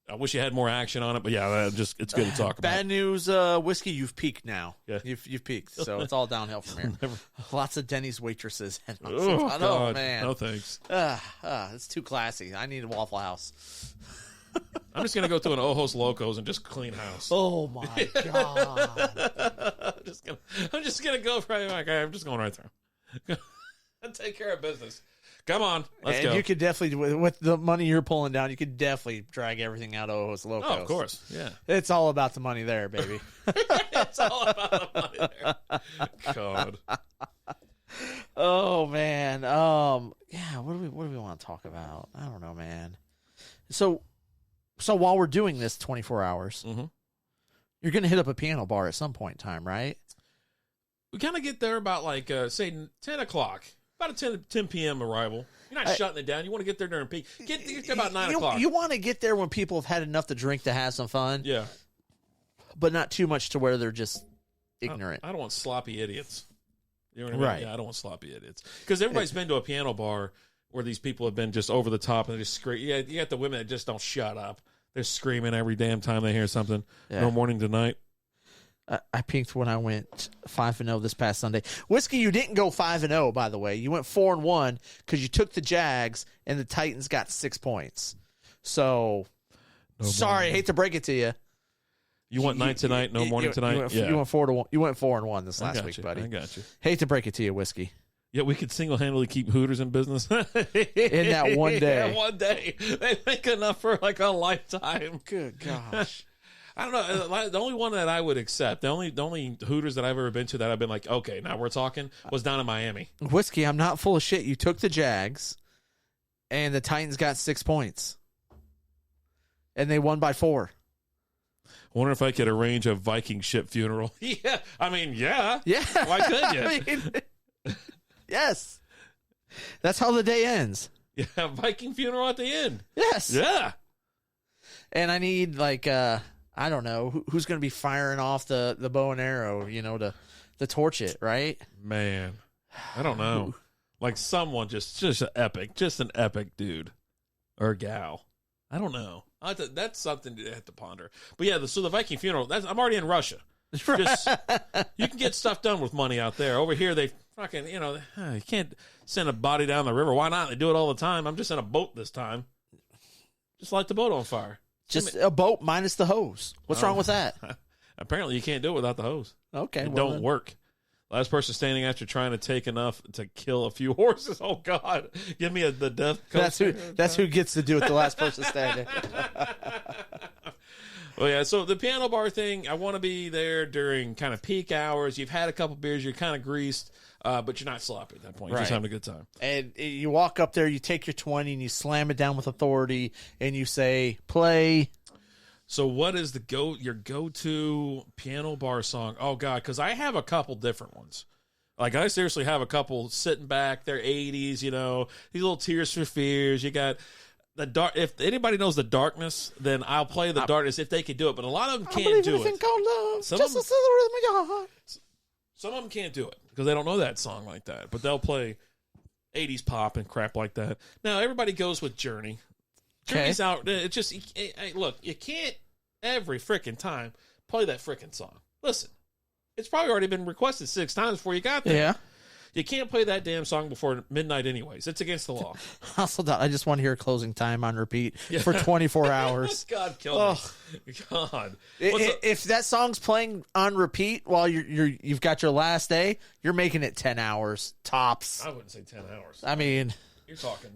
I wish you had more action on it, but yeah, it's good to talk about. Bad news, Whiskey, you've peaked now. Yeah. You've peaked, so it's all downhill from here. Lots of Denny's waitresses. Oh, God. Man. No thanks. It's too classy. I need a Waffle House. I'm just going to go to an Ojos Locos and just clean house. Oh, my God. I'm just gonna go right. Okay, I'm just going right through. Take care of business. Come on, let's go. You could definitely, with the money you're pulling down, you could definitely drag everything out of Ojos Locos. Oh, of course, yeah. It's all about the money there, baby. It's all about the money there. God. Oh man. Yeah. What do we want to talk about? I don't know, man. So while we're doing this 24 hours, you're gonna hit up a piano bar at some point in time, right? We kind of get there about say 10 o'clock. About a 10 p.m. arrival. You're not shutting it down. You want to get there during peak. Get there about 9 o'clock. You want to get there when people have had enough to drink to have some fun. Yeah. But not too much to where they're just ignorant. I don't want sloppy idiots. You know what I mean? Right. Yeah, I don't want sloppy idiots. Because everybody's been to a piano bar where these people have been just over the top and they just scream. Yeah, you got the women that just don't shut up. They're screaming every damn time they hear something. Yeah. No morning to night. I pinked when I went 5-0 this past Sunday. Whiskey, you didn't go 5-0, by the way. You went 4-1 because you took the Jags and the Titans got 6 points. So, sorry, I hate to break it to you. You went night tonight, no morning tonight. You went 4-1. You went 4-1 this last week, buddy. I got you. Hate to break it to you, Whiskey. Yeah, we could single-handedly keep Hooters in business. In that one day. Yeah, one day. They make enough for like a lifetime. Good gosh. I don't know. The only one that I would accept, the only Hooters that I've ever been to that I've been like, okay, now we're talking, was down in Miami. Whiskey, I'm not full of shit. You took the Jags, and the Titans got 6 points. And they won by 4. I wonder if I could arrange a Viking ship funeral. Yeah. I mean, yeah. Yeah. Why couldn't you? I mean, yes. That's how the day ends. Yeah, Viking funeral at the end. Yes. Yeah. And I need, I don't know, who's going to be firing off the bow and arrow, to torch it, right? Man, I don't know. Like someone just an epic dude or gal. I don't know. That's something to have to ponder. But yeah, so the Viking funeral, I'm already in Russia. Just, you can get stuff done with money out there. Over here, they Fucking, you can't send a body down the river. Why not? They do it all the time. I'm just in a boat this time. Just light the boat on fire. Just a boat minus the hose. What's wrong with that? Apparently, you can't do it without the hose. Okay, It don't work. Last person standing after trying to take enough to kill a few horses. Oh God, give me the death. That's who gets to do it. The last person standing. Well, yeah. So the piano bar thing, I want to be there during kind of peak hours. You've had a couple beers, you're kind of greased, but you're not sloppy at that point. You're just having a good time. And you walk up there, you take your 20, and you slam it down with authority, and you say, "Play." So what is your go-to piano bar song? Oh, God, because I have a couple different ones. Like, I seriously have a couple sitting back. They're 80s, these little Tears for Fears. You got the dark. If anybody knows The Darkness, then I'll play The Darkness if they can do it. But a lot of them can't do it. Called love, Some just of them- to see the rhythm of your heart. Some of them can't do it because they don't know that song like that. But they'll play 80s pop and crap like that. Now, everybody goes with Journey. Journey's out. It's just, look, you can't every freaking time play that freaking song. Listen, it's probably already been requested 6 times before you got there. Yeah. You can't play that damn song before midnight anyways. It's against the law. Also, I just want to hear Closing Time on repeat for 24 hours. God kill me. God. If that song's playing on repeat while you've got your last day, you're making it 10 hours tops. I wouldn't say 10 hours. I mean, you're talking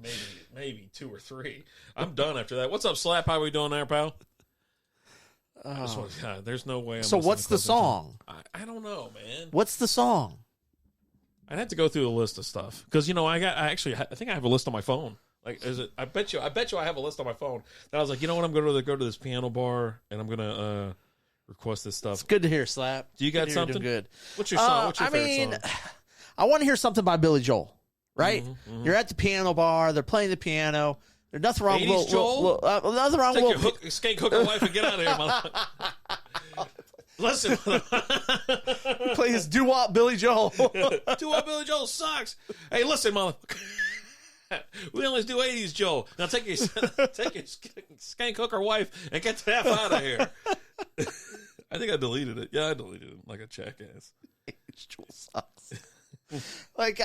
maybe 2 or 3. I'm done after that. What's up, Slap? How we doing there, pal? There's no way. So what's the song? I don't know, man. What's the song? I'd have to go through a list of stuff because I think I have a list on my phone. Like, is it? I bet you I have a list on my phone. That I was like, you know what? I'm going to go to this piano bar and I'm gonna request this stuff. It's good to hear, Slap. Do you got something? Good. What's your song? What's your favorite song? I want to hear something by Billy Joel. Right? Mm-hmm. You're at the piano bar. They're playing the piano. There's nothing wrong 80s with Joel? nothing wrong Take with your skank hooker wife and get out of here, motherfucker. Listen, play his doo-wop Billy Joel. doo-wop Billy Joel sucks. Hey, listen, motherfucker. We only do 80s Joel. Now take your skank hooker wife and get the F out of here. I think I deleted it. Yeah, I deleted it like a jackass. 80s Joel sucks. Like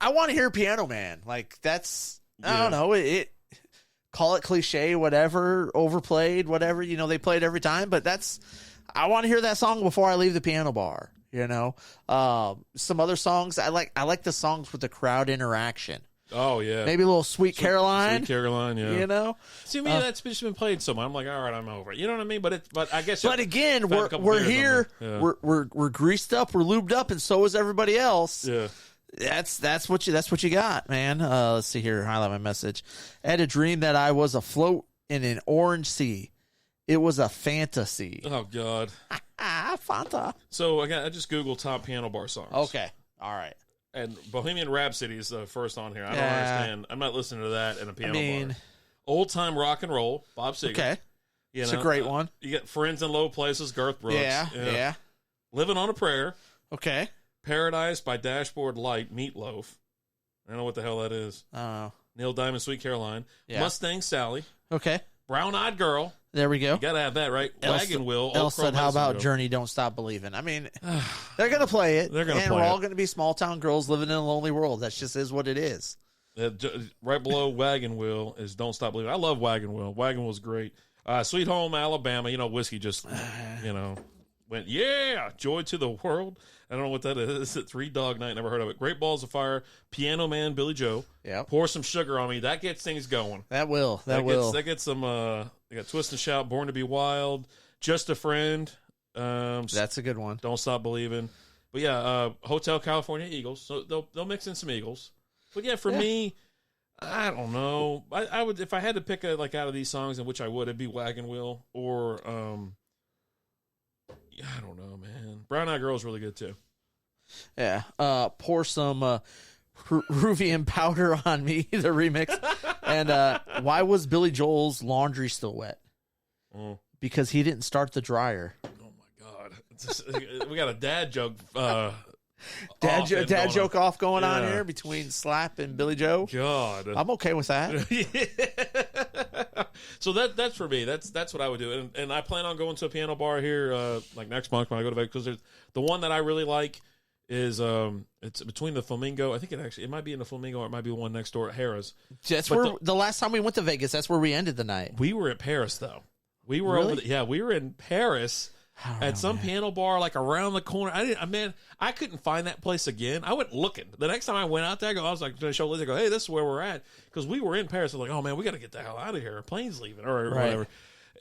I want to hear Piano Man. Like that's I don't know it. Call it cliche, whatever, overplayed, whatever. They play it every time, but I want to hear that song before I leave the piano bar. Some other songs I like. I like the songs with the crowd interaction. Oh yeah, maybe a little Sweet Caroline. Sweet Caroline, yeah. See me that's just been played so much. I'm like, all right, I'm over it. You know what I mean? But I guess. But again, we're here. Yeah. We're greased up. We're lubed up, and so is everybody else. Yeah. That's what you got, man. Let's see here. Highlight my message. I had a dream that I was afloat in an orange sea. It was a fantasy. Oh God. Fanta. So I just Googled top piano bar songs. Okay. All right. And Bohemian Rhapsody is the first on here. I don't understand. I'm not listening to that in a piano bar. Old time rock and roll, Bob Seger. Okay. It's a great one. You get Friends in Low Places, Garth Brooks. Yeah. Living on a Prayer. Okay. Paradise by Dashboard Light, Meatloaf. I don't know what the hell that is. Neil Diamond, Sweet Caroline. Yeah. Mustang Sally. Okay. Brown Eyed Girl. There we go. You got to have that, right? Wagon Wheel. Else said, how about Journey, Don't Stop Believing? I mean, they're going to play it. They're going to play it. And we're all going to be small town girls living in a lonely world. That just is what it is. Right below Wagon Wheel is Don't Stop Believing. I love Wagon Wheel. Wagon Wheel's great. Sweet Home Alabama. Whiskey just, went, yeah, Joy to the World. I don't know what that is. It's 3 Dog Night. Never heard of it. Great Balls of Fire. Piano Man, Billy Joe. Yeah. Pour Some Sugar on Me. That gets things going. That will. That gets some, they got Twist and Shout, Born to be Wild, Just a Friend. That's a good one. Don't Stop Believing. But yeah, Hotel California Eagles. So they'll mix in some Eagles. But yeah, for me, I don't know. I would, if I had to pick out of these songs, in which I would, it'd be Wagon Wheel or I don't know, man. Brown Eyed Girl's really good too. Yeah. Pour some Peruvian powder on me, the remix. And why was Billy Joel's laundry still wet? Because he didn't start the dryer. Oh my God. We got a dad joke. Dad joke off going on here between Slap and Billy Joe. God, I'm okay with that. So that's for me. That's what I would do, and I plan on going to a piano bar here like next month when I go to Vegas, because the one that I really like is it's between the Flamingo. I think it might be in the Flamingo or it might be the one next door at Harrah's. That's where the last time we went to Vegas, that's where we ended the night. We were at Paris though. We were Really? we were in Paris at some piano bar like around the corner. I couldn't find that place again. I went looking. The next time I went out there, I was like, to show Liz, I go, hey, this is where we're at, because we were in Paris. I was like, oh man, we got to get the hell out of here. Our plane's leaving or whatever.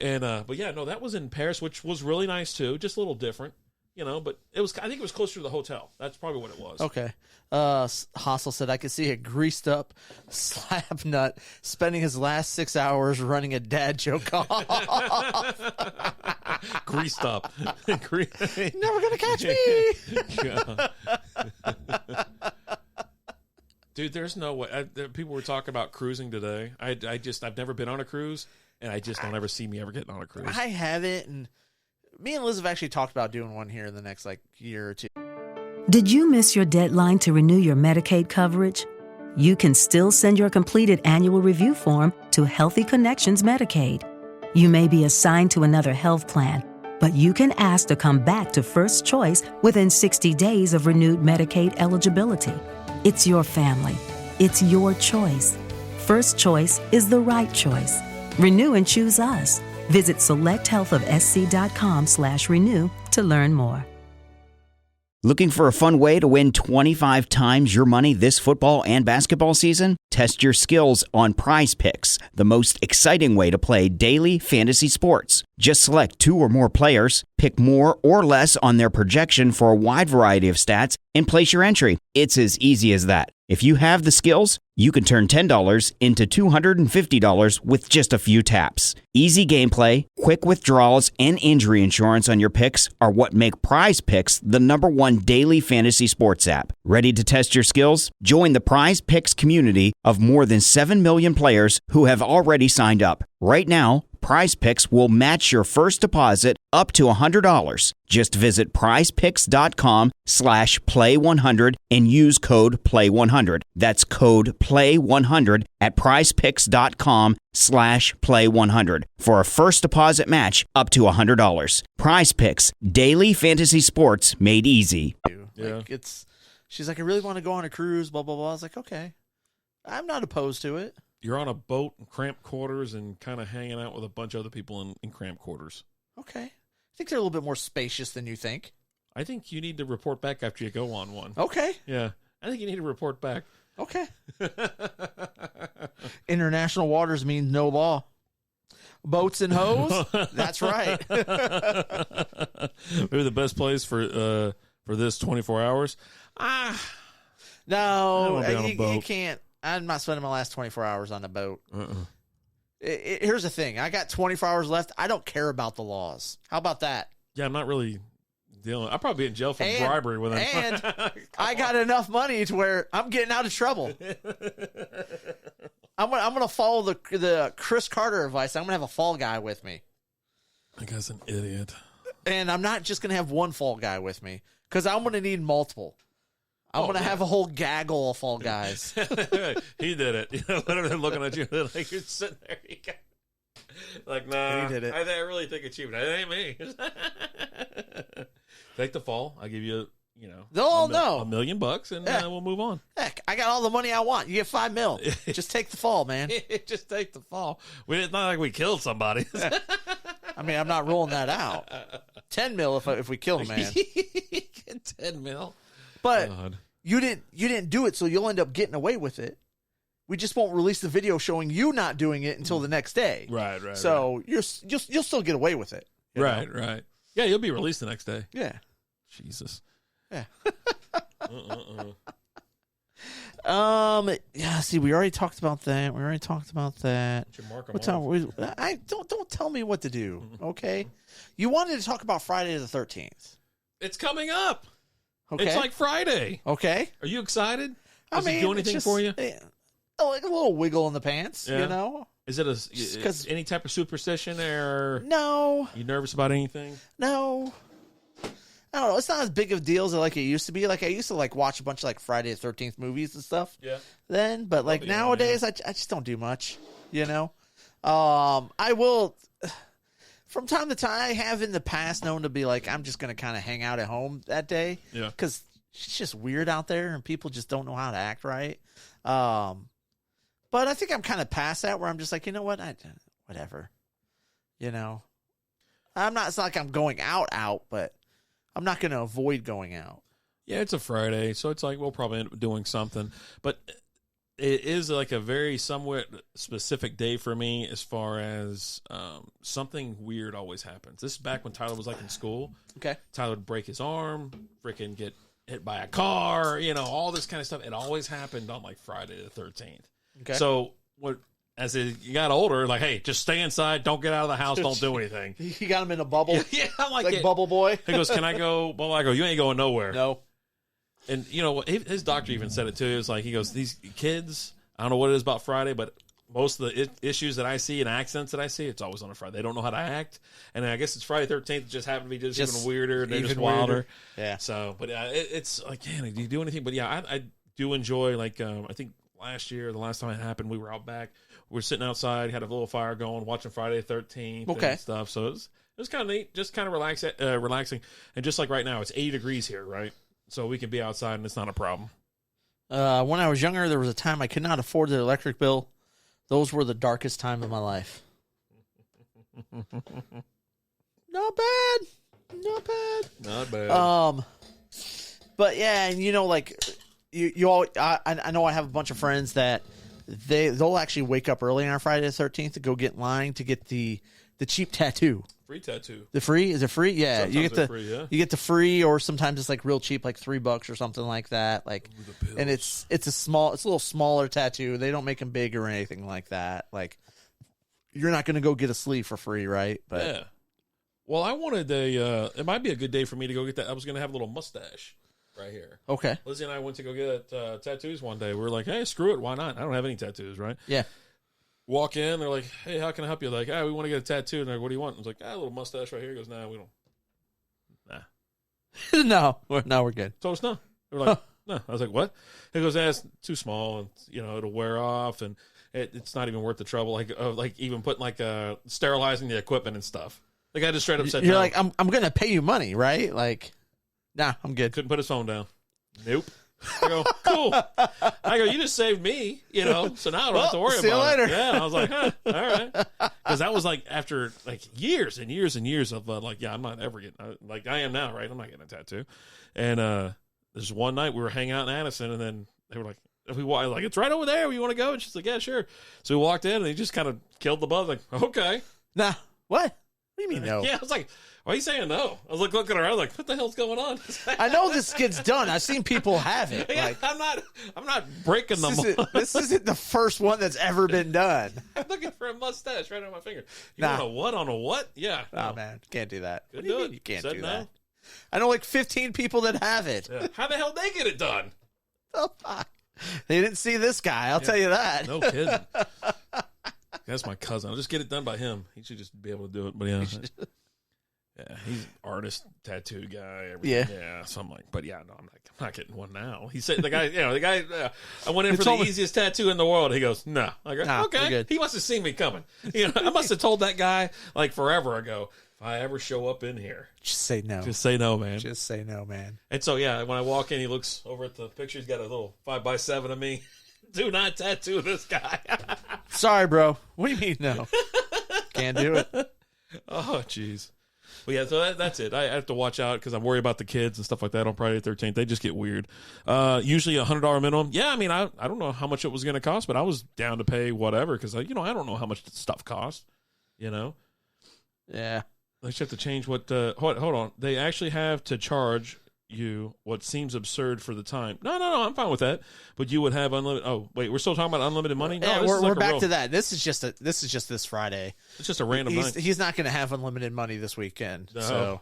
And but yeah, no, that was in Paris, which was really nice too. Just a little different. But I think it was closer to the hotel. That's probably what it was. Okay. Hossel said, I could see a greased up slap nut spending his last 6 hours running a dad joke off. Greased up. Never gonna catch me. Dude, there's no way. People were talking about cruising today. I've never been on a cruise, and I just don't ever see me ever getting on a cruise. I haven't, and me and Liz have actually talked about doing one here in the next year or two. Did you miss your deadline to renew your Medicaid coverage? You can still send your completed annual review form to Healthy Connections Medicaid. You may be assigned to another health plan, but you can ask to come back to First Choice within 60 days of renewed Medicaid eligibility. It's your family. It's your choice. First Choice is the right choice. Renew and choose us. Visit selecthealthofsc.com/renew to learn more. Looking for a fun way to win 25 times your money this football and basketball season? Test your skills on Prize Picks, the most exciting way to play daily fantasy sports. Just select 2 or more players, pick more or less on their projection for a wide variety of stats, and place your entry. It's as easy as that. If you have the skills, you can turn $10 into $250 with just a few taps. Easy gameplay, quick withdrawals, and injury insurance on your picks are what make Prize Picks the #1 daily fantasy sports app. Ready to test your skills? Join the Prize Picks community of more than 7 million players who have already signed up. Right now, Prize Picks will match your first deposit up to $100. Just visit prizepicks.com/play100 and use code PLAY100. That's code PLAY100 at prizepicks.com/play100 for a first deposit match up to $100. Prize Picks, daily fantasy sports made easy. Yeah. She's like, I really want to go on a cruise, blah, blah, blah. I was like, okay. I'm not opposed to it. You're on a boat in cramped quarters and kind of hanging out with a bunch of other people in cramped quarters. Okay. I think they're a little bit more spacious than you think. I think you need to report back after you go on one. Okay. Yeah. I think you need to report back. Okay. International waters mean no law. Boats and hoes? That's right. Maybe the best place for this 24 hours? No, you you can't. I'm not spending my last 24 hours on a boat. Here's the thing. I got 24 hours left. I don't care about the laws. How about that? Yeah, I'm not really dealing. I'll probably be in jail for bribery with him. And I got enough money to where I'm getting out of trouble. I'm gonna follow the Chris Carter advice. I'm gonna have a fall guy with me. That guy's an idiot. And I'm not just gonna have one fall guy with me because I'm gonna need multiple. I'm going to have a whole gaggle of fall guys. He did it. Literally looking at you like you're sitting there. Like, nah, he did it. I really think it's you. That ain't me. Take the fall. I'll give you, They'll know. $1 million and we'll move on. Heck, I got all the money I want. You get $5 million. Just take the fall, man. Just take the fall. It's not like we killed somebody. I mean, I'm not ruling that out. $10 million if we kill a man. $10 million. But God. you didn't do it, so you'll end up getting away with it. We just won't release the video showing you not doing it until the next day. Right. So you'll still get away with it. Right. Yeah, you'll be released the next day. Yeah. Jesus. Yeah. Yeah. See, we already talked about that. What time? Don't tell me what to do. Okay. You wanted to talk about Friday the 13th. It's coming up. Okay. It's like Friday. Okay. Are you excited? Does it do anything for you? Like a little wiggle in the pants, Is it any type of superstition or no? You nervous about anything? No. I don't know. It's not as big of a deal as it used to be. Like I used to watch a bunch of Friday the 13th movies and stuff. Yeah. Then, but nowadays, I just don't do much. I will. From time to time, I have in the past known to be I'm just going to kind of hang out at home that day. Yeah. Because it's just weird out there, and people just don't know how to act right. But I think I'm kind of past that, where I'm just like, you know what, whatever. You know, I'm not. It's not like I'm going out, but I'm not going to avoid going out. Yeah, it's a Friday, so it's like we'll probably end up doing something. But it is like a very somewhat specific day for me as far as something weird always happens. This is back when Tyler was like in school. Okay. Tyler would break his arm, freaking get hit by a car, all this kind of stuff. It always happened on like Friday the 13th. Okay. So as you got older, like, hey, just stay inside. Don't get out of the house. Don't do anything. You got him in a bubble? Yeah, I'm like Bubble Boy. He goes, can I go? Well, I go, you ain't going nowhere. No. And his doctor even said it too. It's like, he goes, these kids, I don't know what it is about Friday, but most of the issues that I see and accidents that I see, it's always on a Friday. They don't know how to act. And I guess it's Friday 13th. It just happened to be just even weirder. And they're just wilder. Weirder. Yeah. So, but it's like, man, do you do anything? But yeah, I do enjoy, like, I think last year, the last time it happened, we were out back. We were sitting outside, had a little fire going, watching Friday the 13th and stuff. So it was kind of neat, just kind of relaxing. And just like right now, it's 80 degrees here, right? So we can be outside and it's not a problem. When I was younger, there was a time I could not afford the electric bill. Those were the darkest time of my life. Not bad. Not bad. But yeah, and like you all, I know I have a bunch of friends that they'll actually wake up early on Friday the 13th to go get in line to get the cheap tattoo. Free tattoo. The free? Is it free? Yeah. Sometimes you get free, yeah. You get the free, or sometimes it's like real cheap, like $3 or something like that. Like, and it's a little smaller tattoo. They don't make them big or anything like that. Like, you're not going to go get a sleeve for free, right? But yeah. Well, I wanted it might be a good day for me to go get that. I was going to have a little mustache right here. Okay. Lizzie and I went to go get tattoos one day. We were like, hey, screw it. Why not? I don't have any tattoos, right? Yeah. Walk in, they're like, hey, how can I help you? Like, we want to get a tattoo. And they're like, what do you want? I was like, a little mustache right here. He goes, nah, we don't. Nah. No, we're good. Told us no. They were like, no. I was like, what? He goes, it's too small, and it'll wear off, and it's not even worth the trouble. Like even putting sterilizing the equipment and stuff. The guy just straight up said, "You're no. like, I'm gonna pay you money, right? Like, nah, I'm good." Couldn't put his phone down. Nope. I go, cool. I go, you just saved me, so now I don't have to worry about see you later. it. Yeah, I was like, all right. Because that was like after like years and years and years of I'm not ever getting, like I am now, right? I'm not getting a tattoo. And there's one night we were hanging out in Addison, and then they were like, it's right over there. You want to go? And she's like, yeah, sure. So we walked in, and he just kind of killed the buzz. Like, okay. Nah, what? What do you mean no? Yeah, I was like, why are you saying no? I was like looking around, like, what the hell's going on? I know this gets done. I've seen people have it. Yeah, like, I'm not breaking them. This isn't the first one that's ever been done. I'm looking for a mustache right on my finger. You nah. want a what on a what? Yeah. Oh, man. Can't do that. What do you do mean you can't do no? that? I know like 15 people that have it. Yeah. How the hell they get it done? Oh, fuck. They didn't see this guy. I'll tell you that. No kidding. That's my cousin. I'll just get it done by him. He should just be able to do it. But yeah. Yeah, he's an artist, tattoo guy. Everything. Yeah. So I'm like, but yeah, no, I'm not getting one now. He said the guy, I went in for the easiest tattoo in the world. He goes, no. I go, okay. He must have seen me coming. I must have told that guy like forever ago, if I ever show up in here, just say no. Just say no, man. Just say no, man. And so yeah, when I walk in, he looks over at the picture. He's got a little 5x7 of me. Do not tattoo this guy. Sorry, bro. What do you mean no? Can't do it. Oh, jeez. Well, yeah, so that's it. I have to watch out because I'm worried about the kids and stuff like that on Friday the 13th. They just get weird. Usually $100 minimum. Yeah, I mean, I don't know how much it was going to cost, but I was down to pay whatever because, I don't know how much stuff costs, Yeah. They just have to change what hold on. They actually have to charge you what seems absurd for the time. No, I'm fine with that. But you would have unlimited. Oh, wait, we're still talking about unlimited money. No, yeah, we're back to that. This is just this Friday. It's just a random night. He's not going to have unlimited money this weekend. No.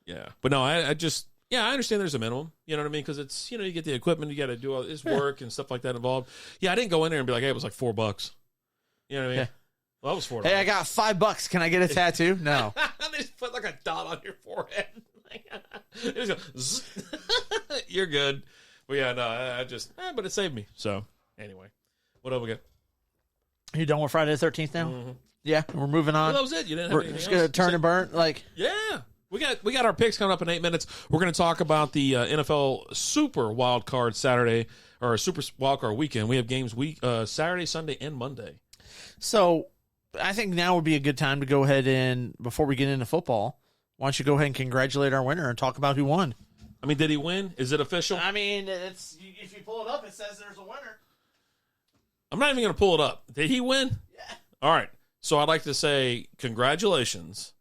Yeah, but no, I just I understand there's a minimum. You know what I mean? Because it's you get the equipment, you got to do all this work and stuff like that involved. Yeah, I didn't go in there and be like, hey, it was like $4. You know what I mean? Yeah. Well, that was $4. Hey, I got $5. Can I get a tattoo? No. They just put like a dot on your forehead. It just go, you're good. But yeah, no, I just, but it saved me. So anyway, what else we got? You done with Friday the 13th now? Mm-hmm. Yeah, we're moving on. Well, that was it. You didn't have we're anything just else? Gonna turn and burn. Like, yeah, We got our picks coming up in 8 minutes. We're going to talk about the NFL Super Wild Card Saturday, or Super Wild Card Weekend. We have games Saturday, Sunday, and Monday. So I think now would be a good time to go ahead and, before we get into football, why don't you go ahead and congratulate our winner and talk about who won? I mean, did he win? Is it official? I mean, if you pull it up, it says there's a winner. I'm not even going to pull it up. Did he win? Yeah. All right. So I'd like to say congratulations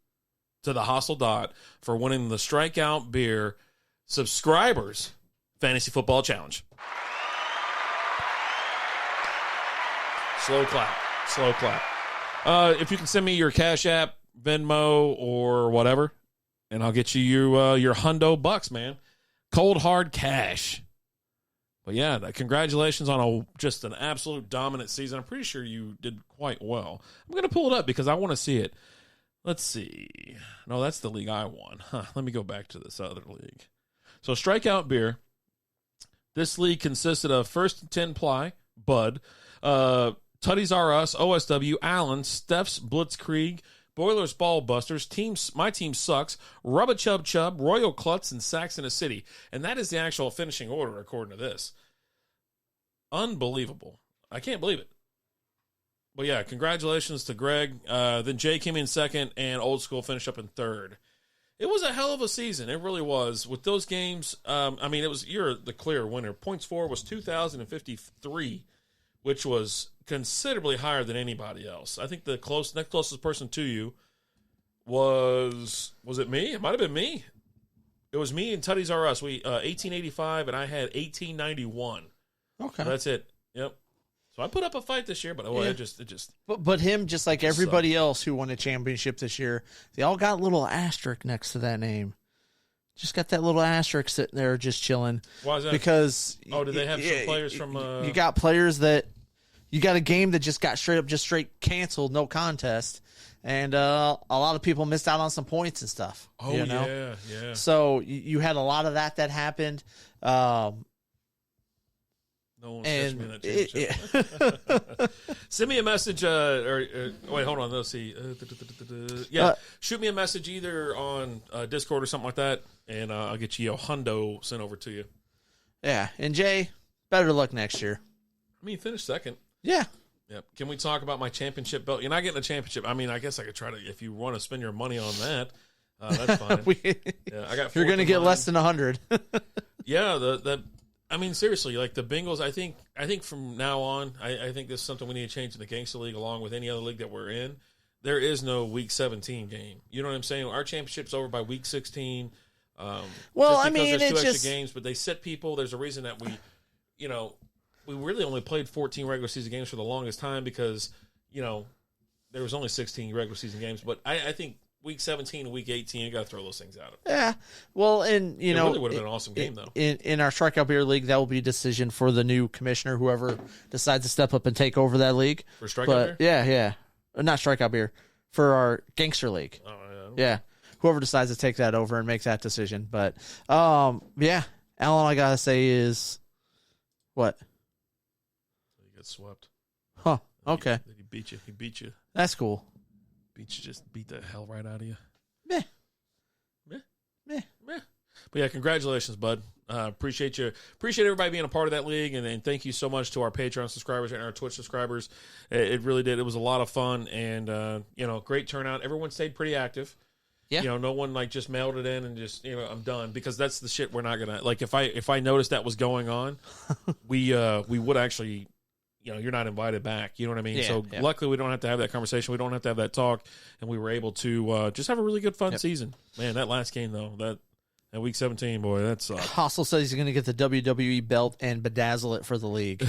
to the Hostile Dot for winning the Strikeout Beer Subscribers Fantasy Football Challenge. Slow clap. Slow clap. If you can send me your Cash App, Venmo, or whatever, and I'll get you your hundo bucks, man. Cold, hard cash. But yeah, congratulations on just an absolute dominant season. I'm pretty sure you did quite well. I'm going to pull it up because I want to see it. Let's see. No, that's the league I won. Let me go back to this other league. So Strikeout Beer. This league consisted of First and 10 Ply, Bud, Tutties R Us, OSW, Allen, Steph's Blitzkrieg, Boilers Ball Busters, My Team Sucks, Rubba Chub Chub, Royal Klutz, and Saxon City. And that is the actual finishing order according to this. Unbelievable. I can't believe it. But yeah, congratulations to Greg. Then Jay came in second, and Old School finished up in third. It was a hell of a season. It really was. With those games, you're the clear winner. Points for was 2,053, which was considerably higher than anybody else. I think the next closest person to you was it me? It might have been me. It was me and Tutties R Us. We 1885, and I had 1891. Okay, that's it. Yep. So I put up a fight this year, but it just. But him, just like everybody else who won a championship this year, they all got a little asterisk next to that name. Just got that little asterisk sitting there, just chilling. Why is that? Because did they have some players from? You got players that you got a game that just got straight canceled, no contest, and a lot of people missed out on some points and stuff. Oh yeah. So you had a lot of that happened. No one's catching me in that championship. Send me a message, wait, hold on. Let's see. Shoot me a message either on Discord or something like that, and I'll get you a hundo sent over to you. Yeah, and Jay, better luck next year. I mean, finish second. Yeah. Yep. Can we talk about my championship belt? You're not getting a championship. I mean, I guess I could try to, if you want to spend your money on that, that's fine. I got. You're going to get less than 100. Yeah, I mean, seriously, like the Bengals, I think from now on, I think this is something we need to change in the Gangster League along with any other league that we're in. There is no Week 17 game. You know what I'm saying? Our championship's over by Week 16. There's two extra games, but they sit people. There's a reason that we really only played 14 regular season games for the longest time because, there was only 16 regular season games. But I think Week 17 and Week 18, you got to throw those things out. Yeah. Well, and, it really would have been an awesome game, though. In our Strikeout Beer League, that will be a decision for the new commissioner, whoever decides to step up and take over that league. For Strikeout Beer? Yeah. Not Strikeout Beer. For our Gangster League. Oh, yeah. Whoever decides to take that over and make that decision. But, yeah. Alan, I got to say is, what? You get swept. Huh. Okay. He beat you. He beat you. That's cool. Just beat the hell right out of you. Meh. But yeah, congratulations, bud. Appreciate you. Appreciate everybody being a part of that league, and thank you so much to our Patreon subscribers and our Twitch subscribers. It really did. It was a lot of fun, and great turnout. Everyone stayed pretty active. Yeah. No one just mailed it in and just I'm done, because that's the shit we're not gonna like. If I noticed that was going on, we would actually. You're not invited back. You know what I mean? Yeah, so luckily we don't have to have that conversation. We don't have to have that talk. And we were able to just have a really good, fun season. Man, that last game, though, that Week 17, boy, that sucked. Hostel says he's going to get the WWE belt and bedazzle it for the league.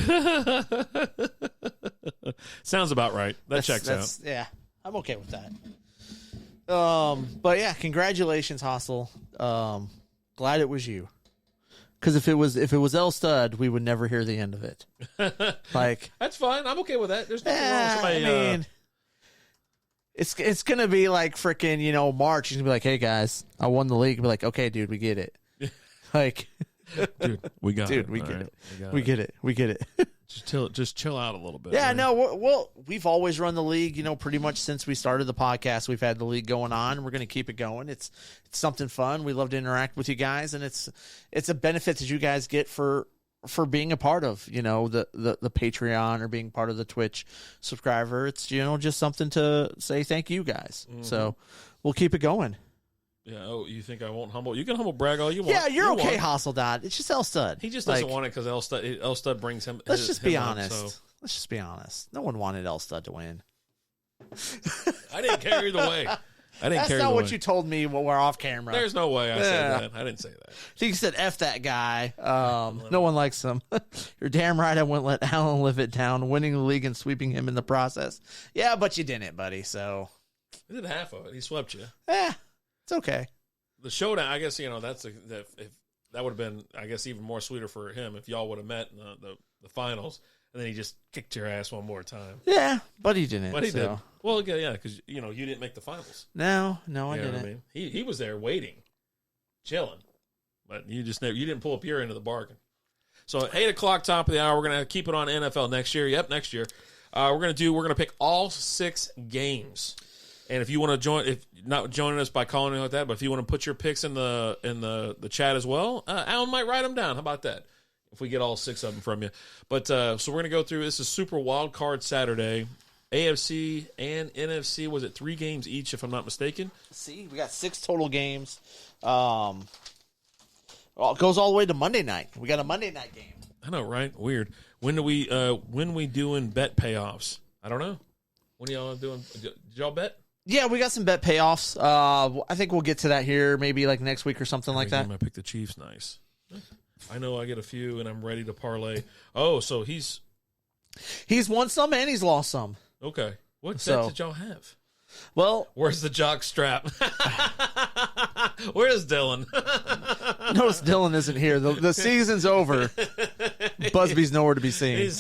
Sounds about right. That checks out. Yeah, I'm okay with that. But yeah, congratulations, Hostel. Glad it was you. Because if it was El Stud, we would never hear the end of it. That's fine. I'm okay with that. There's nothing wrong with somebody. I mean, it's gonna be like freaking March. He's gonna be like, "Hey guys, I won the league." Be like, "Okay, dude, we get it." Dude, we got it. Dude, we get it. We get it. Just chill out a little bit. Yeah, man. no, we've always run the league, pretty much since we started the podcast. We've had the league going on. We're going to keep it going. It's something fun. We love to interact with you guys, and it's a benefit that you guys get for being a part of, the Patreon or being part of the Twitch subscriber. It's, just something to say thank you guys. Mm-hmm. So we'll keep it going. Yeah. Oh, you think I won't humble? You can humble brag all you want. Yeah, you're okay, Hasseldot. It's just Elstud. He just doesn't want it because Elstud brings him. Let's just be honest. So. Let's just be honest. No one wanted Elstud to win. I didn't care either way. That's not what you told me when we're off camera. There's no way I said that. I didn't say that. I think you said F that guy. No one likes him. You're damn right I wouldn't let Allen live it down, winning the league and sweeping him in the process. Yeah, but you didn't, buddy, so. He did half of it. He swept you. It's okay. The showdown, I guess, if that would have been, I guess, even more sweeter for him if y'all would have met in the finals, and then he just kicked your ass one more time. Yeah, but he didn't. But he did. Well, yeah, because, you didn't make the finals. No, I didn't. I mean? He was there waiting, chilling, but you didn't pull up your end of the bargain. So 8 o'clock, top of the hour, we're going to keep it on NFL next year. Yep, next year. We're going to pick all 6 games. And if you want to join, if not joining us by calling in like that, but if you want to put your picks in the chat as well, Alan might write them down. How about that? If we get all 6 of them from you. But so we're going to go through. This is Super Wild Card Saturday. AFC and NFC, was it 3 games each, if I'm not mistaken? See, we got 6 total games. It goes all the way to Monday night. We got a Monday night game. I know, right? Weird. When we doing bet payoffs? I don't know. When are y'all doing? Did y'all bet? Yeah, we got some bet payoffs. I think we'll get to that here maybe like next week or something like that. I picked the Chiefs. Nice. I know I get a few, and I'm ready to parlay. Oh, so he's won some and he's lost some. Okay. What bet did y'all have? Well, where's the jock strap? Where's Dylan? Notice Dylan isn't here. The season's over. Busby's nowhere to be seen.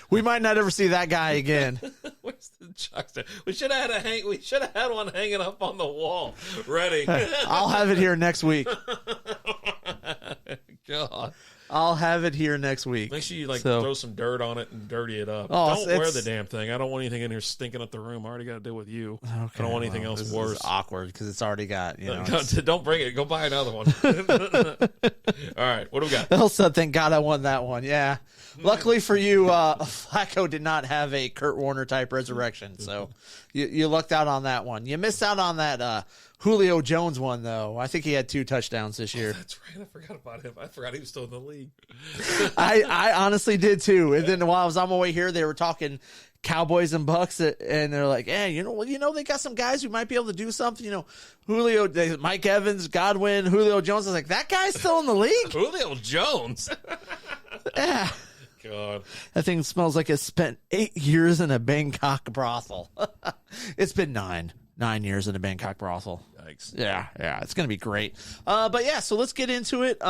We might not ever see that guy again. Where's the jock strap? We should have had one hanging up on the wall, ready. I'll have it here next week. God. I'll have it here next week. Make sure you throw some dirt on it and dirty it up. Don't wear the damn thing. I don't want anything in here stinking up the room. I already got to deal with you. Okay, I don't want anything else worse. This is awkward because it's already got, Don't bring it. Go buy another one. All right. What do we got? Elsa, thank God I won that one. Yeah. Luckily for you, Flacco did not have a Kurt Warner type resurrection. So you lucked out on that one. You missed out on that Julio Jones one, though. I think he had 2 touchdowns this year. That's right. I forgot about him. I forgot he was still in the league. I honestly did, too. And then while I was on my way here, they were talking Cowboys and Bucks, and they're like, "Yeah, they got some guys who might be able to do something." Julio, Mike Evans, Godwin, Julio Jones. I was like, that guy's still in the league. Julio Jones. Yeah. God, that thing smells like it spent 8 years in a Bangkok brothel. It's been 9 years in a Bangkok brothel. Yikes. Yeah, it's gonna be great. But yeah, so let's get into it.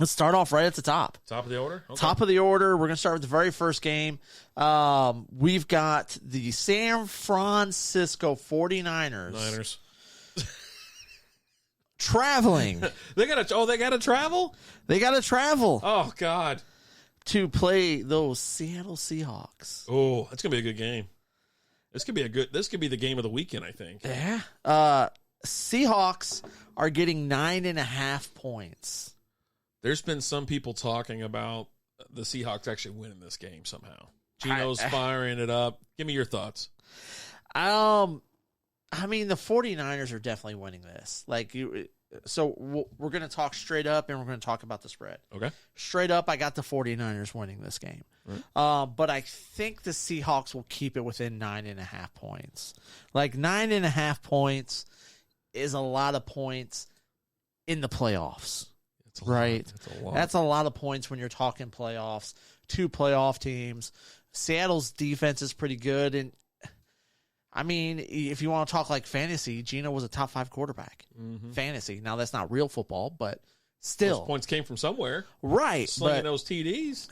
Let's start off right at the top. Top of the order? Okay. Top of the order. We're going to start with the very first game. We've got the San Francisco 49ers. Traveling. They got to travel? They got to travel. Oh, God. To play those Seattle Seahawks. Oh, that's going to be a good game. This could be the game of the weekend, I think. Yeah. Seahawks are getting 9.5 points. There's been some people talking about the Seahawks actually winning this game somehow. Gino's firing it up. Give me your thoughts. I mean, the 49ers are definitely winning this. So we're going to talk straight up, and we're going to talk about the spread. Okay. Straight up, I got the 49ers winning this game. Right. But I think the Seahawks will keep it within 9.5 points. 9.5 points is a lot of points in the playoffs. Right. That's a lot of points when you're talking playoffs. 2 playoff teams. Seattle's defense is pretty good. And, I mean, if you want to talk like fantasy, Gino was a top 5 quarterback. Mm-hmm. Fantasy. Now, that's not real football, but still. Those points came from somewhere. Right. Slinging those TDs.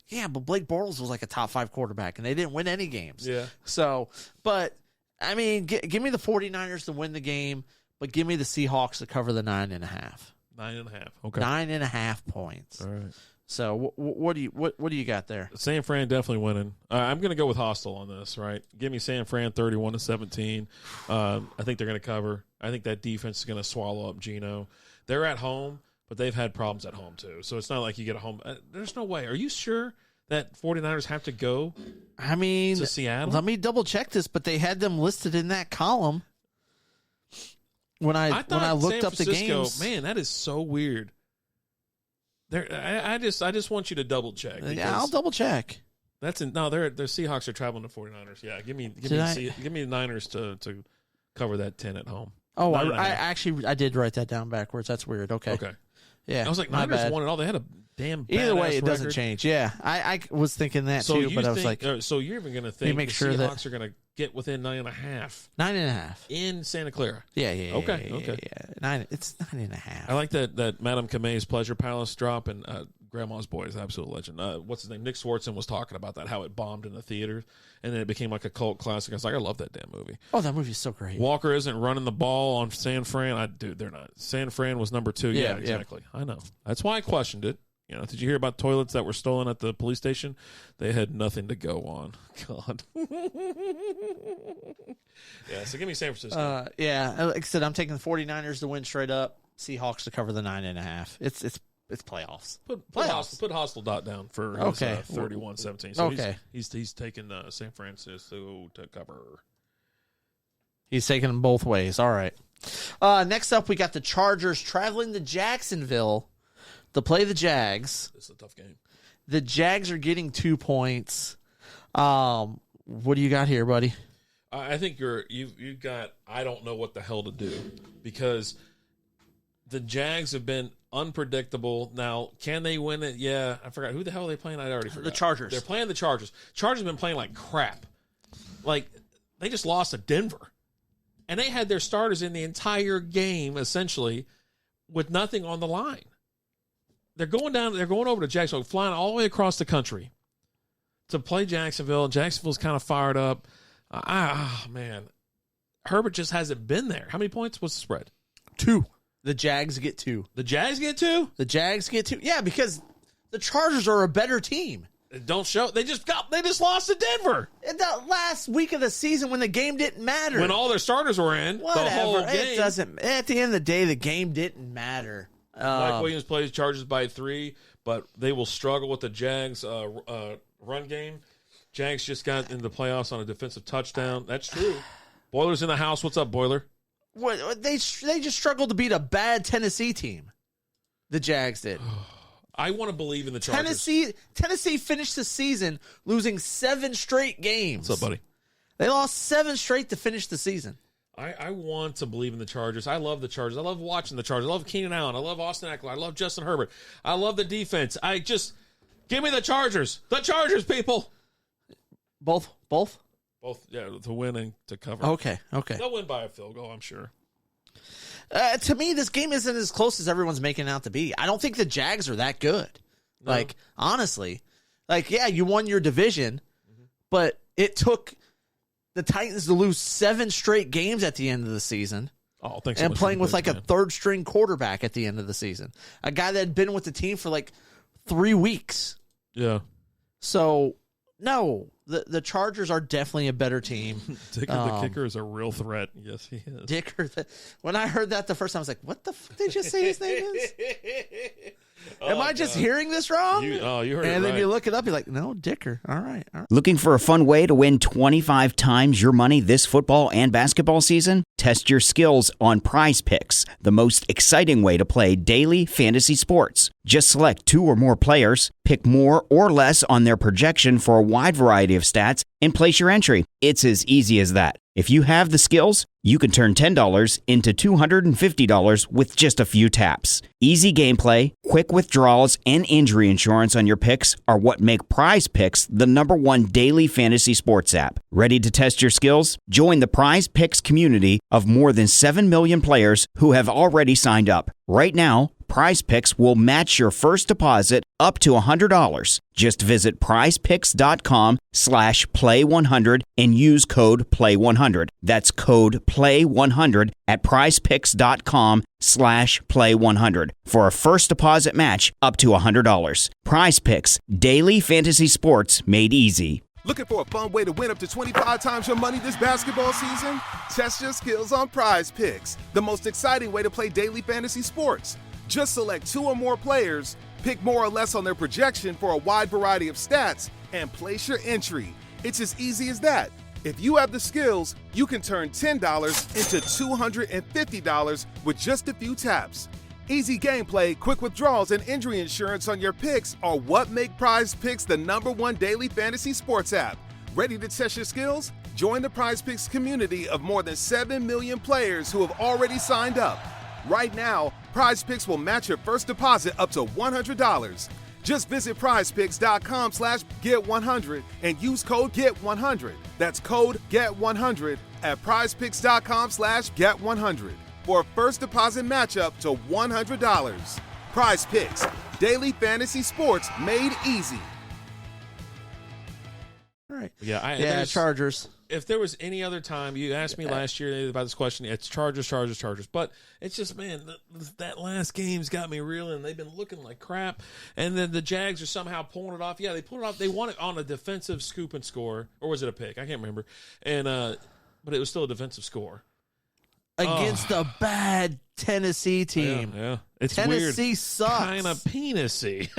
Yeah, but Blake Bortles was like a top 5 quarterback, and they didn't win any games. Yeah. So, but, I mean, give me the 49ers to win the game, but give me the Seahawks to cover the 9.5. 9.5. Okay. 9.5 points. All right. So what do you got there? San Fran definitely winning. I'm going to go with Hostile on this, right? Give me San Fran 31-17. I think they're going to cover. I think that defense is going to swallow up Geno. They're at home, but they've had problems at home too. So it's not like you get a home. There's no way. Are you sure that 49ers have to go to Seattle? Let me double check this, but they had them listed in that column when I looked up the games. Man, that is so weird. I just want you to double check. Yeah, I'll double check. Their Seahawks are traveling to 49ers. Yeah, give me the Niners to cover that 10 at home. Oh, I did write that down backwards. That's weird. Okay. Yeah, I was like, Niners won it all. They had a damn either way, it record. doesn't change. Yeah, I was thinking that too, but I was like, so you're even going to think the Seahawks are going to get within 9.5. 9.5 in Santa Clara. Yeah. Okay. It's 9.5. I like that Madame Kamei's Pleasure Palace drop, and Grandma's Boy is an absolute legend. What's his name? Nick Swartzen was talking about that, how it bombed in the theaters, and then it became like a cult classic. I was like, I love that damn movie. Oh, that movie's so great. Walker isn't running the ball on San Fran. They're not. San Fran was number 2. Yeah, exactly. Yeah. I know. That's why I questioned it. You know, did you hear about toilets that were stolen at the police station? They had nothing to go on. God. Yeah, so give me San Francisco. Like I said, I'm taking the 49ers to win straight up. Seahawks to cover the 9.5. It's playoffs. Put Hostile Dot down for his 31-17. So he's taking San Francisco to cover. He's taking them both ways. All right. Next up, we got the Chargers traveling to Jacksonville to play the Jags. This is a tough game. The Jags are getting 2 points. What do you got here, buddy? I think you've got I don't know what the hell to do, because the Jags have been unpredictable. Now, can they win it? Yeah, I forgot. Who the hell are they playing? I already forgot. The Chargers. They're playing the Chargers. Chargers have been playing like crap. Like, they just lost to Denver. And they had their starters in the entire game, essentially, with nothing on the line. They're going over to Jacksonville, flying all the way across the country to play Jacksonville. Jacksonville's kind of fired up. Man. Herbert just hasn't been there. How many points? What's the spread? 2. The Jags get 2. The Jags get 2? The Jags get 2. Yeah, because the Chargers are a better team. Don't show. They just lost to Denver. In the last week of the season when the game didn't matter. When all their starters were in. Whatever. The whole game. It doesn't. At the end of the day, the game didn't matter. Mike Williams plays Chargers by 3, but they will struggle with the Jags run game. Jags just got into the playoffs on a defensive touchdown. That's true. Boiler's in the house. What's up, Boiler? What, they just struggled to beat a bad Tennessee team. The Jags did. I want to believe in the Chargers. Tennessee finished the season losing 7 straight games. What's up, buddy? They lost 7 straight to finish the season. I want to believe in the Chargers. I love the Chargers. I love watching the Chargers. I love Keenan Allen. I love Austin Eckler. I love Justin Herbert. I love the defense. Give me the Chargers. The Chargers, people. Both, yeah, to win and to cover. Okay. They'll win by a field goal, I'm sure. To me, this game isn't as close as everyone's making it out to be. I don't think the Jags are that good. No. Like, honestly. Like, yeah, you won your division, but it took the Titans to lose 7 straight games at the end of the season. Oh, thanks. And playing with like a third-string quarterback at the end of the season. A guy that had been with the team for like 3 weeks. Yeah. So, no, the Chargers are definitely a better team. Dicker the kicker is a real threat. Yes, he is. Dicker. When I heard that the first time, I was like, what the fuck did you just say his name is? Am I just hearing this wrong? You heard it right. And then you look it up, you're like, no, Dicker. All right. Looking for a fun way to win 25 times your money this football and basketball season? Test your skills on Prize Picks, the most exciting way to play daily fantasy sports. Just select 2 or more players, pick more or less on their projection for a wide variety of stats, and place your entry. It's as easy as that. If you have the skills, you can turn $10 into $250 with just a few taps. Easy gameplay, quick withdrawals, and injury insurance on your picks are what make Prize Picks the #1 daily fantasy sports app. Ready to test your skills? Join the Prize Picks community of more than 7 million players who have already signed up. Right now, PrizePicks will match your first deposit up to $100. Just visit prizepicks.com/play100 and use code PLAY100. That's code PLAY100 at prizepicks.com/play100 for a first deposit match up to $100. PrizePicks, daily fantasy sports made easy. Looking for a fun way to win up to 25 times your money this basketball season? Test your skills on Prize Picks, the most exciting way to play daily fantasy sports. Just select 2 or more players, pick more or less on their projection for a wide variety of stats, and place your entry. It's as easy as that. If you have the skills, you can turn $10 into $250 with just a few taps. Easy gameplay, quick withdrawals, and injury insurance on your picks are what make Prize Picks the #1 daily fantasy sports app. Ready to test your skills? Join the Prize Picks community of more than 7 million players who have already signed up. Right now, Prize Picks will match your first deposit up to $100. Just visit prizepicks.com/get100 and use code GET100. That's code GET100 at prizepicks.com/get100 for a first deposit matchup to $100. Prize Picks, daily fantasy sports made easy. All right. Yeah, Chargers. If there was any other time, you asked me last year about this question, it's Chargers. But it's just, man, that last game's got me reeling. They've been looking like crap. And then the Jags are somehow pulling it off. Yeah, they pulled it off. They won it on a defensive scoop and score. Or was it a pick? I can't remember. And but it was still a defensive score. Against a bad Tennessee team. Yeah. It's Tennessee weird. sucks. Kind of penisy.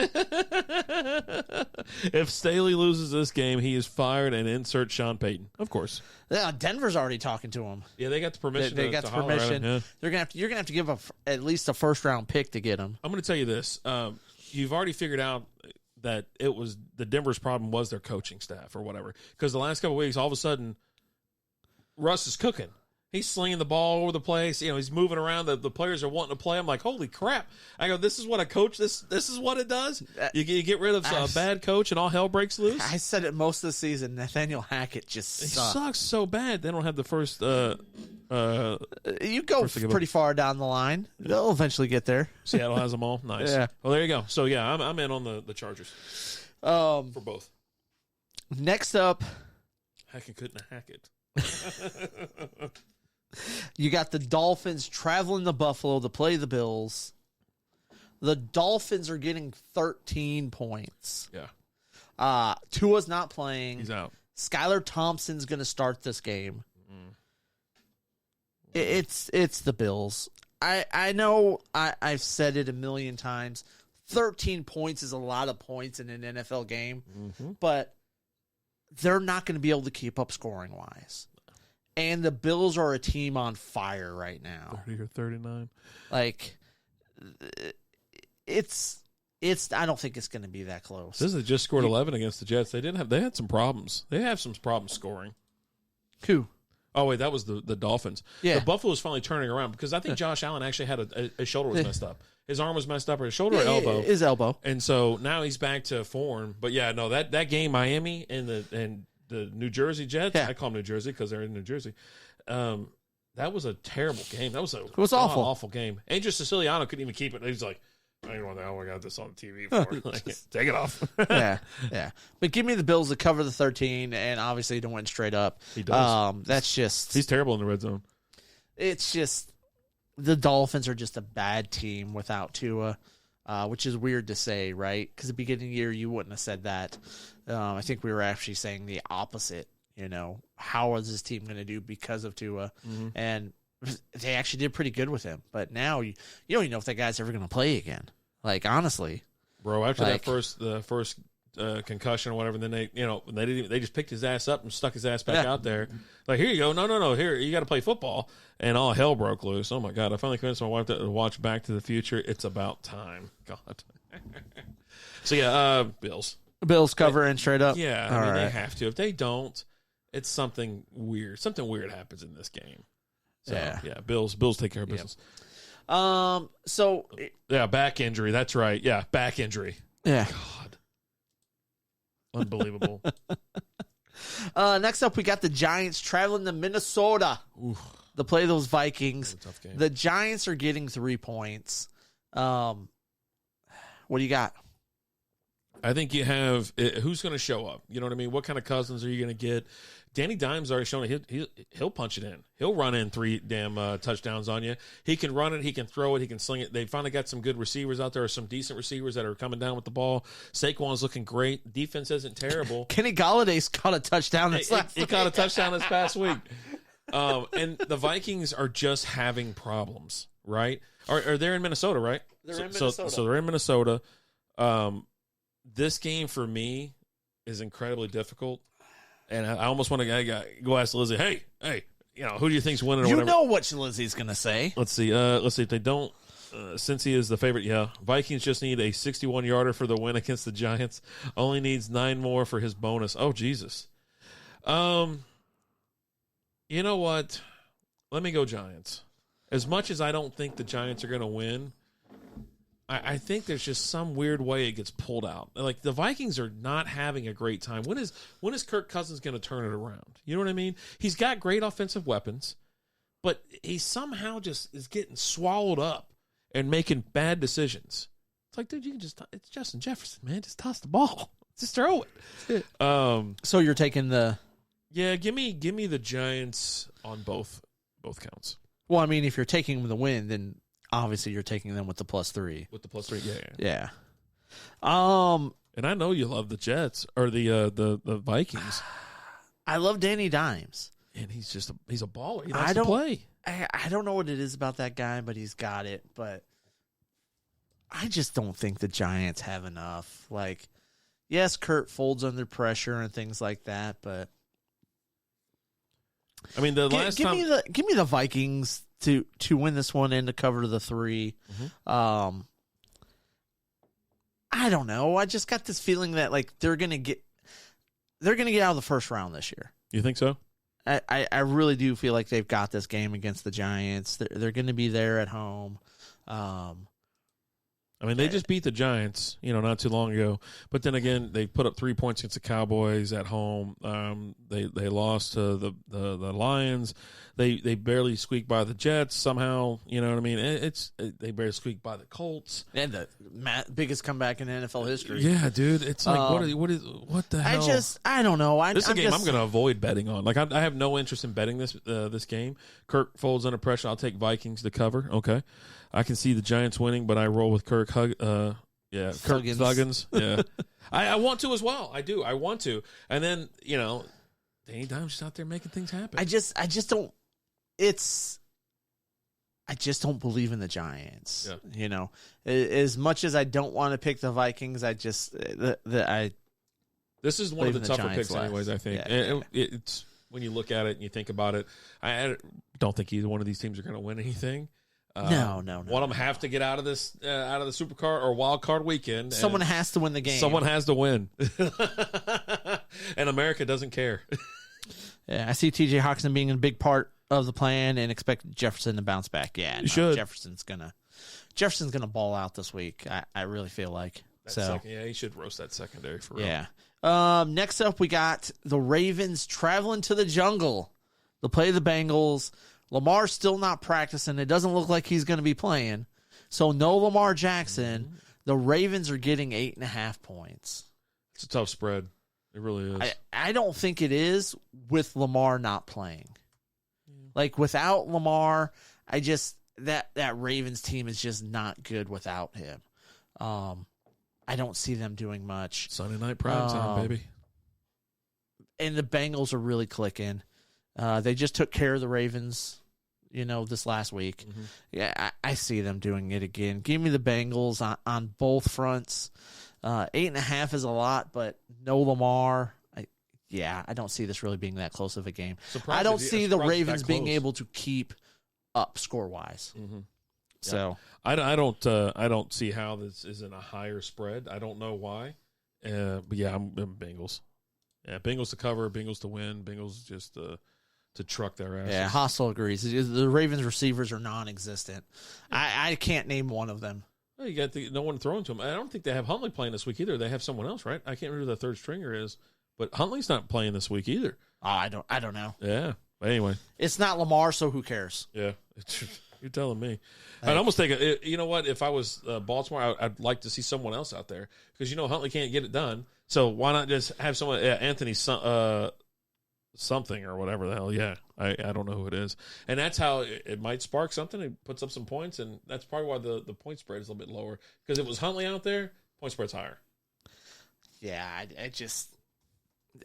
If Staley loses this game, he is fired and insert Sean Payton. Of course. Yeah, Denver's already talking to him. Yeah, they got the permission. They got the permission. Yeah. You're gonna have to give at least a first round pick to get him. I'm going to tell you this. You've already figured out that it was the Denver's problem was their coaching staff or whatever. Because the last couple of weeks, all of a sudden, Russ is cooking. He's slinging the ball over the place. You know, he's moving around. The players are wanting to play. I'm like, holy crap. I go, this is what a coach, this is what it does? You get rid of a bad coach and all hell breaks loose? I said it most of the season. Nathaniel Hackett just He sucks. sucks so bad. They don't have the first you go pretty far down the line. They'll eventually get there. Seattle has them all. Nice. Yeah. Well, there you go. So, yeah, I'm in on the Chargers for both. Next up. Hackett couldn't hack it. You got the Dolphins traveling to Buffalo to play the Bills. The Dolphins are getting 13 points. Yeah. Tua's not playing. He's out. Skylar Thompson's going to start this game. It's the Bills. I know I've said it a million times. 13 points is a lot of points in an NFL game, but they're not going to be able to keep up scoring-wise. And the Bills are a team on fire right now. 30 or 39. Like, it's. I don't think it's going to be that close. This is just scored 11 against the Jets. They had some problems. They have some problems scoring. Who? Oh wait, that was the Dolphins. Yeah. The Buffalo's finally turning around because I think Josh Allen actually had his shoulder was messed up. His arm was messed up, or his shoulder or elbow. His elbow. And so now he's back to form. But yeah, no, that game, Miami and the New Jersey Jets, I call them New Jersey because they're in New Jersey. That was a terrible game. It was awful game. Andrew Siciliano couldn't even keep it. He was like, I don't know what the hell I got this on TV for. Like, take it off. yeah. But give me the Bills to cover the 13 and obviously to win straight up. He does. He's terrible in the red zone. It's just the Dolphins are just a bad team without Tua, which is weird to say, right? Because at the beginning of the year, you wouldn't have said that. I think we were actually saying the opposite. You know, how is this team going to do because of Tua? And they actually did pretty good with him. But now you don't even know if that guy's ever going to play again. Like, honestly. Bro, after the first concussion or whatever, then they just picked his ass up and stuck his ass back out there. Like, here you go. No. Here, you got to play football. And all hell broke loose. Oh, my God. I finally convinced my wife to watch Back to the Future. It's about time. God. So, yeah, Bills. Bills cover in straight up? Yeah. I mean, they have to. If they don't, it's something weird. Something weird happens in this game. So, yeah, Bills take care of business. Back injury. That's right. Yeah, back injury. Yeah. God. Unbelievable. Next up, we got the Giants traveling to Minnesota to play those Vikings. Tough game. The Giants are getting 3 points. What do you got? I think you have who's going to show up. You know what I mean? What kind of Cousins are you going to get? Danny Dimes already shown it. He'll punch it in. He'll run in 3 damn touchdowns on you. He can run it. He can throw it. He can sling it. They finally got some good receivers out there, some decent receivers that are coming down with the ball. Saquon's looking great. Defense isn't terrible. Kenny Galladay's caught a touchdown this last He caught a touchdown this past week. And the Vikings are just having problems, right? Or they're in Minnesota, right? They're in Minnesota. So they're in Minnesota. This game for me is incredibly difficult, and I almost want to go ask Lizzie, hey, who do you think's winning? Or you whatever. know what Lizzie's going to say. Let's see. If they don't, since he is the favorite, Vikings just need a 61-yarder for the win against the Giants. Only needs 9 more for his bonus. Oh, Jesus. You know what? Let me go Giants. As much as I don't think the Giants are going to win, I think there's just some weird way it gets pulled out. Like, the Vikings are not having a great time. When is Kirk Cousins going to turn it around? You know what I mean? He's got great offensive weapons, but he somehow just is getting swallowed up and making bad decisions. It's like, dude, it's Justin Jefferson, man. Just toss the ball. Just throw it. So you're taking the... Yeah, give me the Giants on both counts. Well, I mean, if you're taking the win, then... Obviously, you're taking them with the +3. With the +3, yeah. And I know you love the Jets or the Vikings. I love Danny Dimes, and he's a baller. He likes to play. I don't know what it is about that guy, but he's got it. But I just don't think the Giants have enough. Like, yes, Kurt folds under pressure and things like that, but I mean, the last time, give me the Vikings to win this one and to cover the 3. Mm-hmm. I don't know. I just got this feeling that like they're gonna get out of the first round this year. You think so? I really do feel like they've got this game against the Giants. They're going to be there at home. I mean, they just beat the Giants, not too long ago. But then again, they put up 3 points against the Cowboys at home. They lost to the Lions. They barely squeaked by the Jets somehow. You know what I mean? They barely squeaked by the Colts. And the biggest comeback in NFL history. Yeah, dude. It's like what the hell? I don't know. This is a game I'm going to avoid betting on. Like I have no interest in betting this game. Kirk folds under pressure. I'll take Vikings to cover. Okay. I can see the Giants winning, but I roll with Kirk Thuggins. Yeah. I want to as well. I do. I want to. And then, Danny Dimes just out there making things happen. I just don't believe in the Giants. Yeah. As much as I don't want to pick the Vikings, this is one of the tougher picks anyways, I think. Yeah. It's when you look at it and you think about it, I don't think either one of these teams are going to win anything. No. One of them have to get out of this, out of the Supercard or Wild Card Weekend. Someone has to win the game. Someone has to win, and America doesn't care. Yeah, I see T.J. Hawkinson being a big part of the plan, and expect Jefferson to bounce back. Yeah, should. Jefferson's gonna ball out this week. I really feel like he should roast that secondary for real. Yeah. Next up, we got the Ravens traveling to the jungle to play the Bengals. Lamar's still not practicing. It doesn't look like he's going to be playing. So no Lamar Jackson. Mm-hmm. The Ravens are getting 8.5 points. It's a tough spread. It really is. I don't think it is with Lamar not playing. Yeah. Like without Lamar, that Ravens team is just not good without him. I don't see them doing much. Sunday night prime time, baby. And the Bengals are really clicking. They just took care of the Ravens, this last week. Mm-hmm. Yeah, I see them doing it again. Give me the Bengals on both fronts. 8.5 is a lot, but no Lamar. I don't see this really being that close of a game. I don't see the Ravens being able to keep up score-wise. Mm-hmm. So I don't see how this isn't a higher spread. I don't know why. But yeah, I'm Bengals. Yeah, Bengals to cover, Bengals to win, Bengals just to truck their asses. Yeah, Hostel agrees. The Ravens receivers are non-existent. I can't name one of them. Well, you got no one throwing to them. I don't think they have Huntley playing this week either. They have someone else, right? I can't remember who the third stringer is, but Huntley's not playing this week either. I don't know. Yeah. But anyway, it's not Lamar, so who cares? Yeah. You're telling me. I'd almost take you know what? If I was Baltimore, I'd like to see someone else out there because Huntley can't get it done. So why not just have someone, Anthony something or whatever the hell? Yeah, I don't know who it is, and that's how it might spark something. It puts up some points, and that's probably why the point spread is a little bit lower because it was Huntley out there. Point spread's higher. Yeah,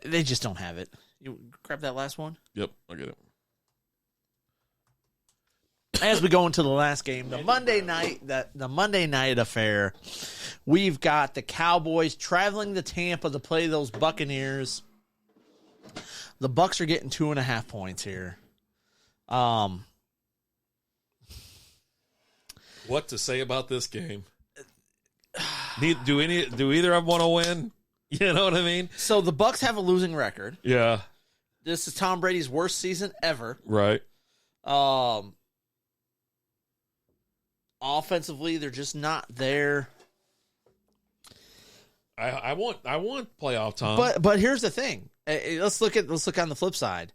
they just don't have it. You grab that last one. Yep, I get it. As we go into the last game, the Monday night affair, we've got the Cowboys traveling to Tampa to play those Buccaneers. The Bucs are getting 2.5 points here. What to say about this game? Do either of them want to win? You know what I mean? So the Bucs have a losing record. Yeah. This is Tom Brady's worst season ever. Right. Offensively, they're just not there. I want playoff Tom. But here's the thing. Let's look on the flip side.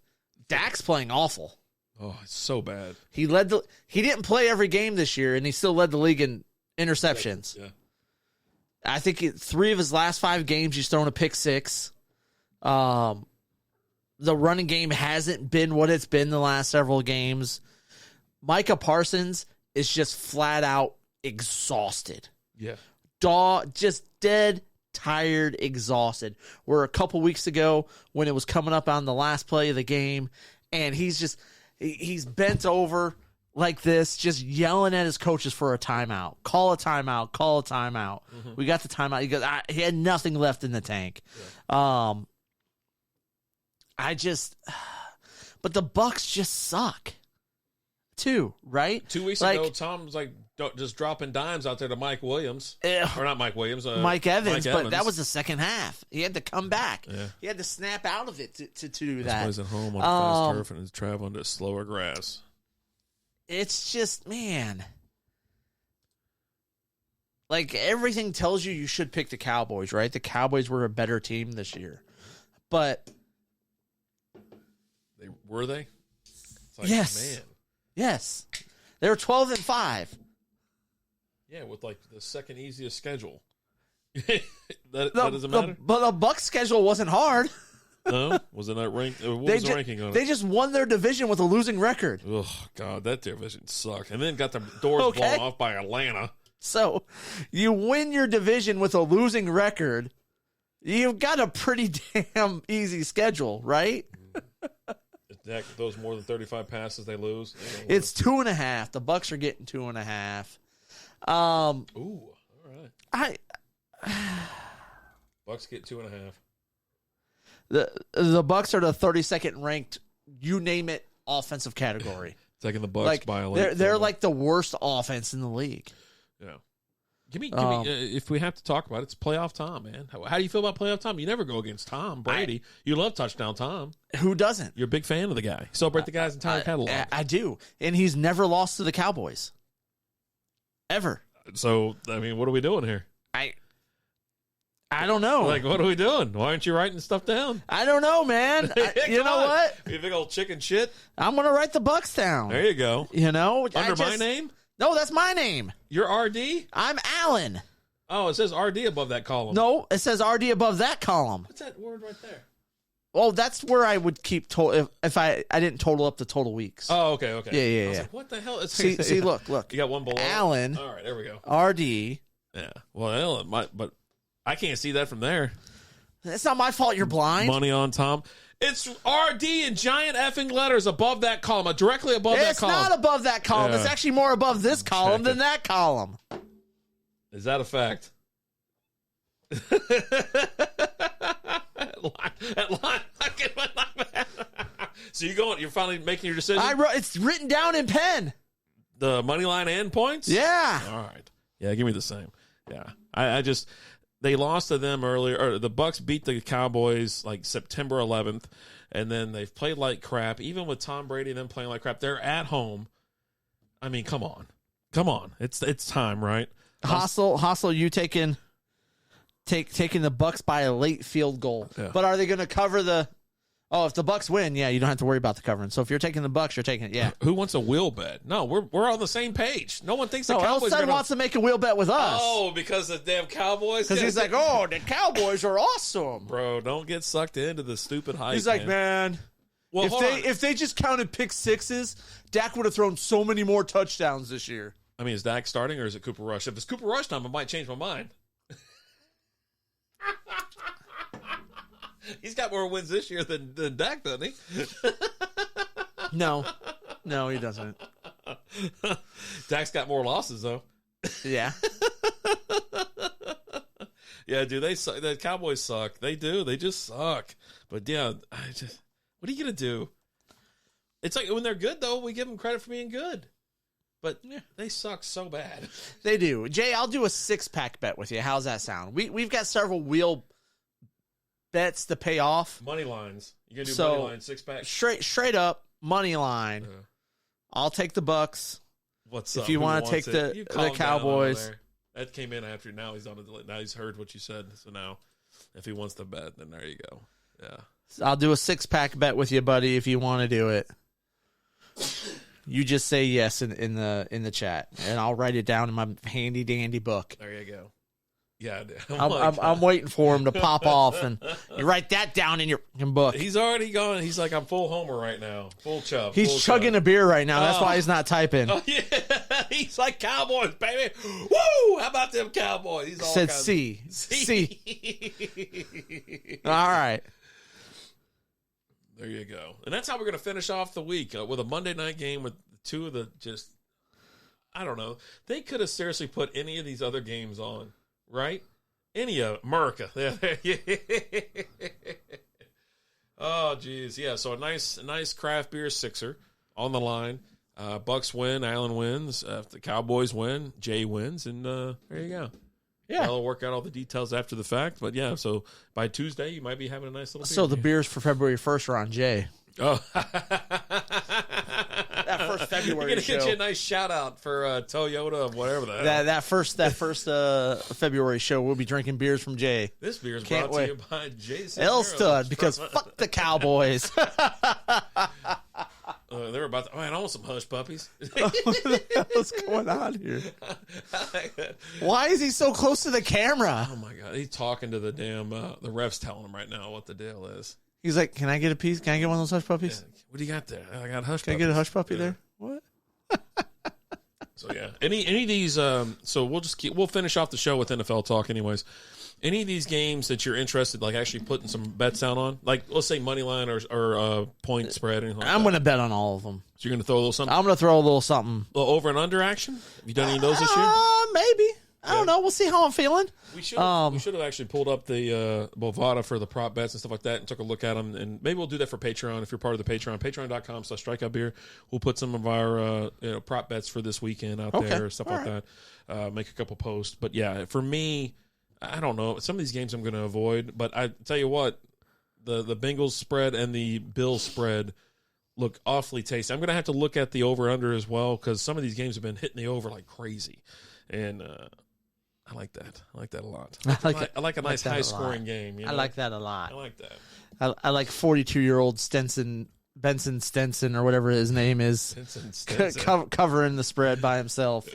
Dak's playing awful. Oh, it's so bad. He didn't play every game this year, and he still led the league in interceptions. Yeah. I think 3 of his last 5 games, he's thrown a pick 6. The running game hasn't been what it's been the last several games. Micah Parsons is just flat out exhausted. Yeah. Just dead, tired, exhausted. Where a couple weeks ago when it was coming up on the last play of the game, and he's bent over like this, just yelling at his coaches for a timeout. Call a timeout. Call a timeout. Mm-hmm. We got the timeout. He had nothing left in the tank. Yeah. But the Bucs just suck. Too, right? 2 weeks ago, Tom's just dropping dimes out there to Mike Williams. Or not Mike Williams. Mike Evans, but that was the second half. He had to come back. Yeah. He had to snap out of it to do this that. Plays at home on fast turf and is traveling to slower grass. It's just, man. Everything tells you should pick the Cowboys, right? The Cowboys were a better team this year. But. Were they? Yes. Man. Yes. They were 12-5. Yeah, with the second easiest schedule. that doesn't matter. But the Bucs schedule wasn't hard. No, was it not ranked? What was the ranking on it? They just won their division with a losing record. Oh God, that division sucked. And then got the doors blown off by Atlanta. So, you win your division with a losing record. You've got a pretty damn easy schedule, right? If Dak throws more than 35 passes, they lose. It's 2.5. The Bucs are getting 2.5. Ooh, all right. Bucs get 2.5. The Bucs are the 32nd ranked, you name it, offensive category. Taking the Bucs by a late. They're like the worst offense in the league. Yeah. Give me if we have to talk about it, it's playoff Tom, man. How do you feel about playoff Tom? You never go against Tom Brady. You love touchdown Tom. Who doesn't? You're a big fan of the guy. Celebrate the guy's entire catalog. I do. And he's never lost to the Cowboys. Ever. So, I mean, what are we doing here? I don't know. What are we doing? Why aren't you writing stuff down? I don't know, man. You know what? You big old chicken shit. I'm going to write the Bucs down. There you go. Under my name? No, that's my name. You're RD? I'm Allen. Oh, it says RD above that column. No, it says RD above that column. What's that word right there? Well, that's where I would keep if I didn't total up the total weeks. Oh, okay. Yeah. I was like, what the hell? See, look. You got one below. Allen. All right, there we go. RD. Yeah. Well, it might, but I can't see that from there. It's not my fault you're blind. Money on Tom. It's RD in giant effing letters above that column, directly above that column. It's not above that column. Yeah. It's actually more above this column than that column. Is that a fact? So you're finally making your decision? It's written down in pen. The money line and points? Yeah. All right. Yeah, give me the same. Yeah. I just... They lost to them earlier. Or the Bucs beat the Cowboys September 11th, and then they've played like crap. Even with Tom Brady and them playing like crap, they're at home. I mean, come on. It's time, right? Hostile, you taking the Bucs by a late field goal. Yeah. But are they going to cover the? Oh, if the Bucks win, yeah, you don't have to worry about the covering. So if you're taking the Bucks, you're taking it, yeah. Who wants a wheel bet? No, we're on the same page. No one thinks the Cowboys Elson wants to make a wheel bet with us. Oh, because the damn Cowboys? Because he's like, oh, the Cowboys are awesome. Bro, don't get sucked into the stupid hype. He's like, man, well, if they just counted pick sixes, Dak would have thrown so many more touchdowns this year. I mean, is Dak starting or is it Cooper Rush? If it's Cooper Rush time, I might change my mind. He's got more wins this year than Dak, doesn't he? No, he doesn't. Dak's got more losses, though. Yeah. Yeah, dude, they suck. The Cowboys suck. They do. They just suck. But, yeah, what are you going to do? It's like when they're good, though, we give them credit for being good. But they suck so bad. They do. Jay, I'll do a 6-pack bet with you. How's that sound? We've got several wheel bets to pay off. Money lines. You gonna do money line 6-pack? Straight up money line. I'll take the Bucks. What's if up? you want to take the Cowboys? That came in after. Now he's heard what you said. So now, if he wants to bet, then there you go. Yeah. So I'll do a 6-pack bet with you, buddy. If you want to do it, you just say yes in the chat, and I'll write it down in my handy dandy book. There you go. Yeah, I'm waiting for him to pop off, and you write that down in your book. He's already gone. He's like, I'm full homer right now. Full chub. He's chugging a beer right now. That's why he's not typing. Oh, yeah. He's like, Cowboys, baby. Woo! How about them Cowboys? He's all said C. All right. There you go. And that's how we're going to finish off the week with a Monday night game with two of the just, I don't know. They could have seriously put any of these other games on. Right? Any of America. Oh, geez. Yeah, so a nice craft beer sixer on the line. Bucks win, Allen wins. If the Cowboys win, Jay wins, and there you go. Yeah. I'll work out all the details after the fact, but yeah, so by Tuesday, you might be having a nice little beer. So the beers for February 1st are on Jay. Oh. That first February You're show. going to get you a nice shout out for Toyota or whatever the hell. That first February show, we'll be drinking beers from Jay. This beer is brought to you by Jason Elstud, because fuck the Cowboys. They're about to, I want some hush puppies. What the hell is going on here? Why is he so close to the camera? Oh, my God. He's talking to the damn, the ref's telling him right now what the deal is. He's like, can I get a piece? Can I get one of those hush puppies? Yeah. What do you got there? I got hush puppies. Can I get a hush puppy there? What? So, yeah. Any of these, so we'll finish off the show with NFL talk anyways. Any of these games that you're interested, like actually putting some bets down on, like let's say money line or point spread, anything like I'm going to bet on all of them. So you're going to throw a little something? I'm going to throw a little something. A little over and under action? Have you done any of those this year? Maybe. I don't know. We'll see how I'm feeling. We should have actually pulled up the Bovada for the prop bets and stuff like that and took a look at them. And maybe we'll do that for Patreon if you're part of the Patreon. Patreon.com/strikeoutbeer. We'll put some of our prop bets for this weekend out there, stuff like that. Make a couple posts. But yeah, for me, I don't know. Some of these games I'm going to avoid. But I tell you what, the Bengals spread and the Bills spread look awfully tasty. I'm going to have to look at the over-under as well because some of these games have been hitting the over like crazy. And I like that. I like that a lot. I like a nice high-scoring game. You know? I like that a lot. I like that. I like 42-year-old Benson Stenson, or whatever his name is, covering the spread by himself.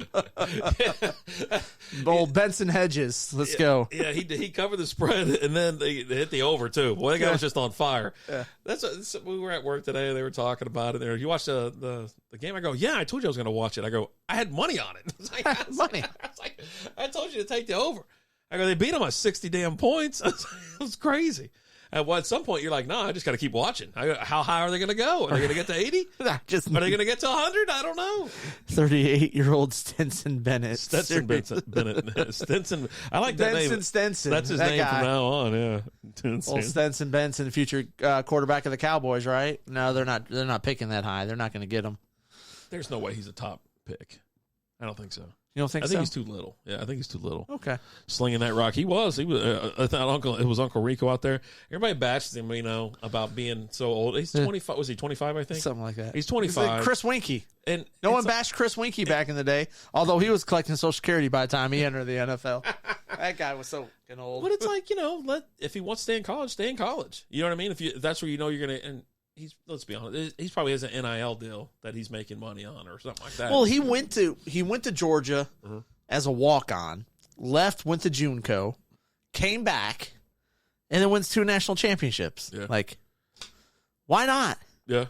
Old Benson Hedges. Let's go. Yeah, he covered the spread, and then they hit the over, too. Boy, that guy was just on fire. Yeah. We were at work today, and they were talking about it. You watched the game? I go, yeah, I told you I was going to watch it. I go, I had money on it. I told you to take the over. I go, they beat him by 60 damn points. It was crazy. At some point, you're like, no, I just got to keep watching. How high are they going to go? Are they going to get to 80? Are they going to get to 100? I don't know. 38-year-old Stetson Bennett. Stetson Bennett. Stetson. I like that name. Benson Stenson. That's his name guy. From now on, yeah. Old Stetson Benson, future quarterback of the Cowboys, right? No, they're not. They're not picking that high. They're not going to get him. There's no way he's a top pick. I don't think so. You don't think so? I think he's too little. Yeah, I think he's too little. Okay. Slinging that rock. He was. I thought it was Uncle Rico out there. Everybody bashes him, about being so old. He's 25. Was he 25, I think? Something like that. He's 25. Like Chris Winkie. And no one bashed Chris Winkie back in the day, although he was collecting Social Security by the time he entered the NFL. That guy was so old. But it's like, if he wants to stay in college, stay in college. You know what I mean? If that's where you're going to, and let's be honest, he probably has an NIL deal that he's making money on or something like that. Well, he went to Georgia as a walk-on, went to JUNCO, came back, and then wins 2 national championships. Yeah. Like, why not? Yeah.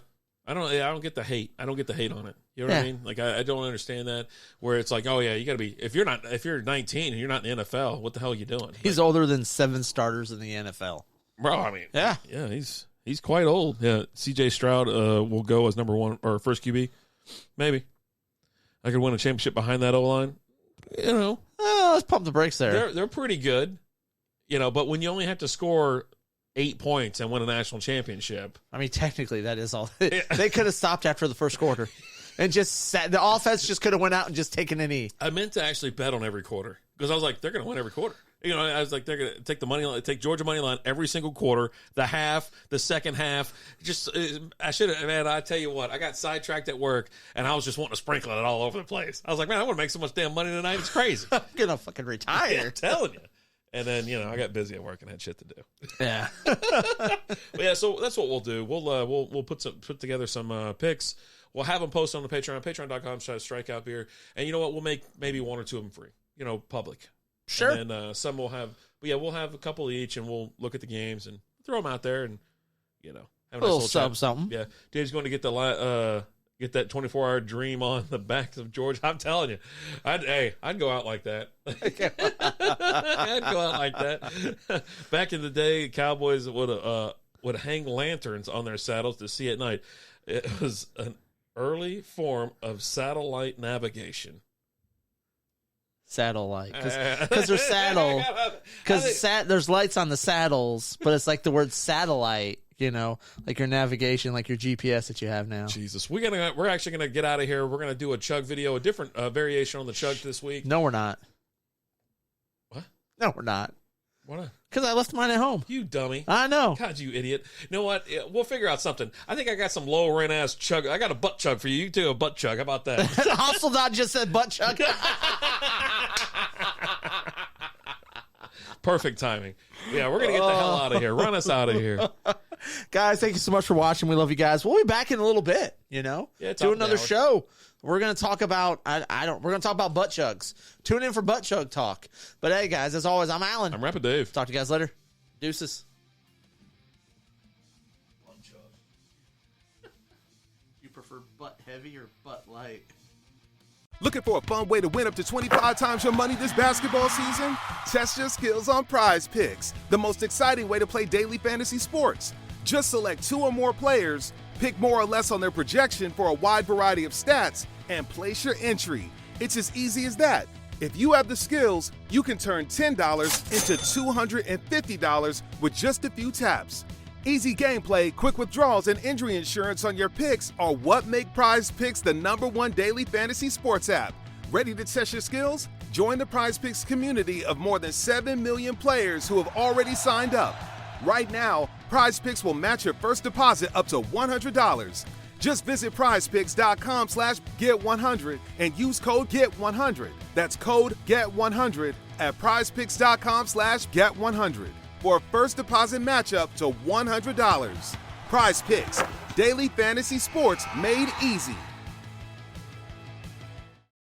I don't get the hate. I don't get the hate on it. You know what I mean? Like, I don't understand that, where it's like, oh yeah, you got to be, if you're 19 and you're not in the NFL, what the hell are you doing? He's older than 7 starters in the NFL. Bro, I mean, yeah, he's quite old. Yeah, C.J. Stroud will go as number 1 or first QB. Maybe I could win a championship behind that O-line. Let's pump the brakes there. They're pretty good, but when you only have to score 8 points and win a national championship. I mean, technically, that is all. They could have stopped after the first quarter and just sat. The offense just could have went out and just taken a knee. I meant to actually bet on every quarter because I was like, they're going to win every quarter. I was like, they're going to take the money line, take Georgia money line every single quarter, the half, the second half. I should have, man, I tell you what, I got sidetracked at work and I was just wanting to sprinkle it all over the place. I was like, man, I want to make so much damn money tonight. It's crazy. I'm going to fucking retire. Yeah, I'm telling you. And then, I got busy at work and had shit to do. Yeah. But yeah, so that's what we'll do. We'll put together some picks. We'll have them posted on the Patreon, patreon.com/strikeout beer. And you know what? We'll make maybe 1 or 2 of them free, public. Sure. And then some we'll have, we'll have a couple each and we'll look at the games and throw them out there and, have a nice little something. Yeah. Dave's going to get get that 24-hour dream on the backs of Georgia. I'm telling you, I'd go out like that. I'd go out like that. Back in the day, Cowboys would hang lanterns on their saddles to see at night. It was an early form of satellite navigation. Satellite, because they're saddle. Because there's lights on the saddles, but it's like the word satellite. Like your navigation, like your GPS that you have now. Jesus, we're actually gonna get out of here. We're gonna do a chug video, a different variation on the chug this week. No, we're not. What? No, we're not. Why not? Because I left mine at home. You dummy. I know. God, you idiot. You know what? We'll figure out something. I think I got some low rent ass chug. I got a butt chug for you. You do a butt chug. How about that? Hostile Dot just said butt chug. Perfect timing. Yeah, we're going to get the hell out of here. Run us out of here. Guys, thank you so much for watching. We love you guys. We'll be back in a little bit, do another show. We're going to talk about, we're going to talk about butt chugs. Tune in for butt chug talk. But hey, guys, as always, I'm Alan. I'm Rapid Dave. Talk to you guys later. Deuces. Butt chug. You prefer butt heavy or butt light? Looking for a fun way to win up to 25 times your money this basketball season? Test your skills on Prize Picks, the most exciting way to play daily fantasy sports. Just select 2 or more players, pick more or less on their projection for a wide variety of stats, and place your entry. It's as easy as that. If you have the skills, you can turn $10 into $250 with just a few taps. Easy gameplay, quick withdrawals, and injury insurance on your picks are what make Prize Picks the #1 daily fantasy sports app. Ready to test your skills? Join the Prize Picks community of more than 7 million players who have already signed up. Right now, Prize Picks will match your first deposit up to $100. Just visit prizepicks.com/get100 and use code GET100. That's code GET100 at prizepicks.com/get100. For a first deposit matchup to $100. Prize Picks, daily fantasy sports made easy.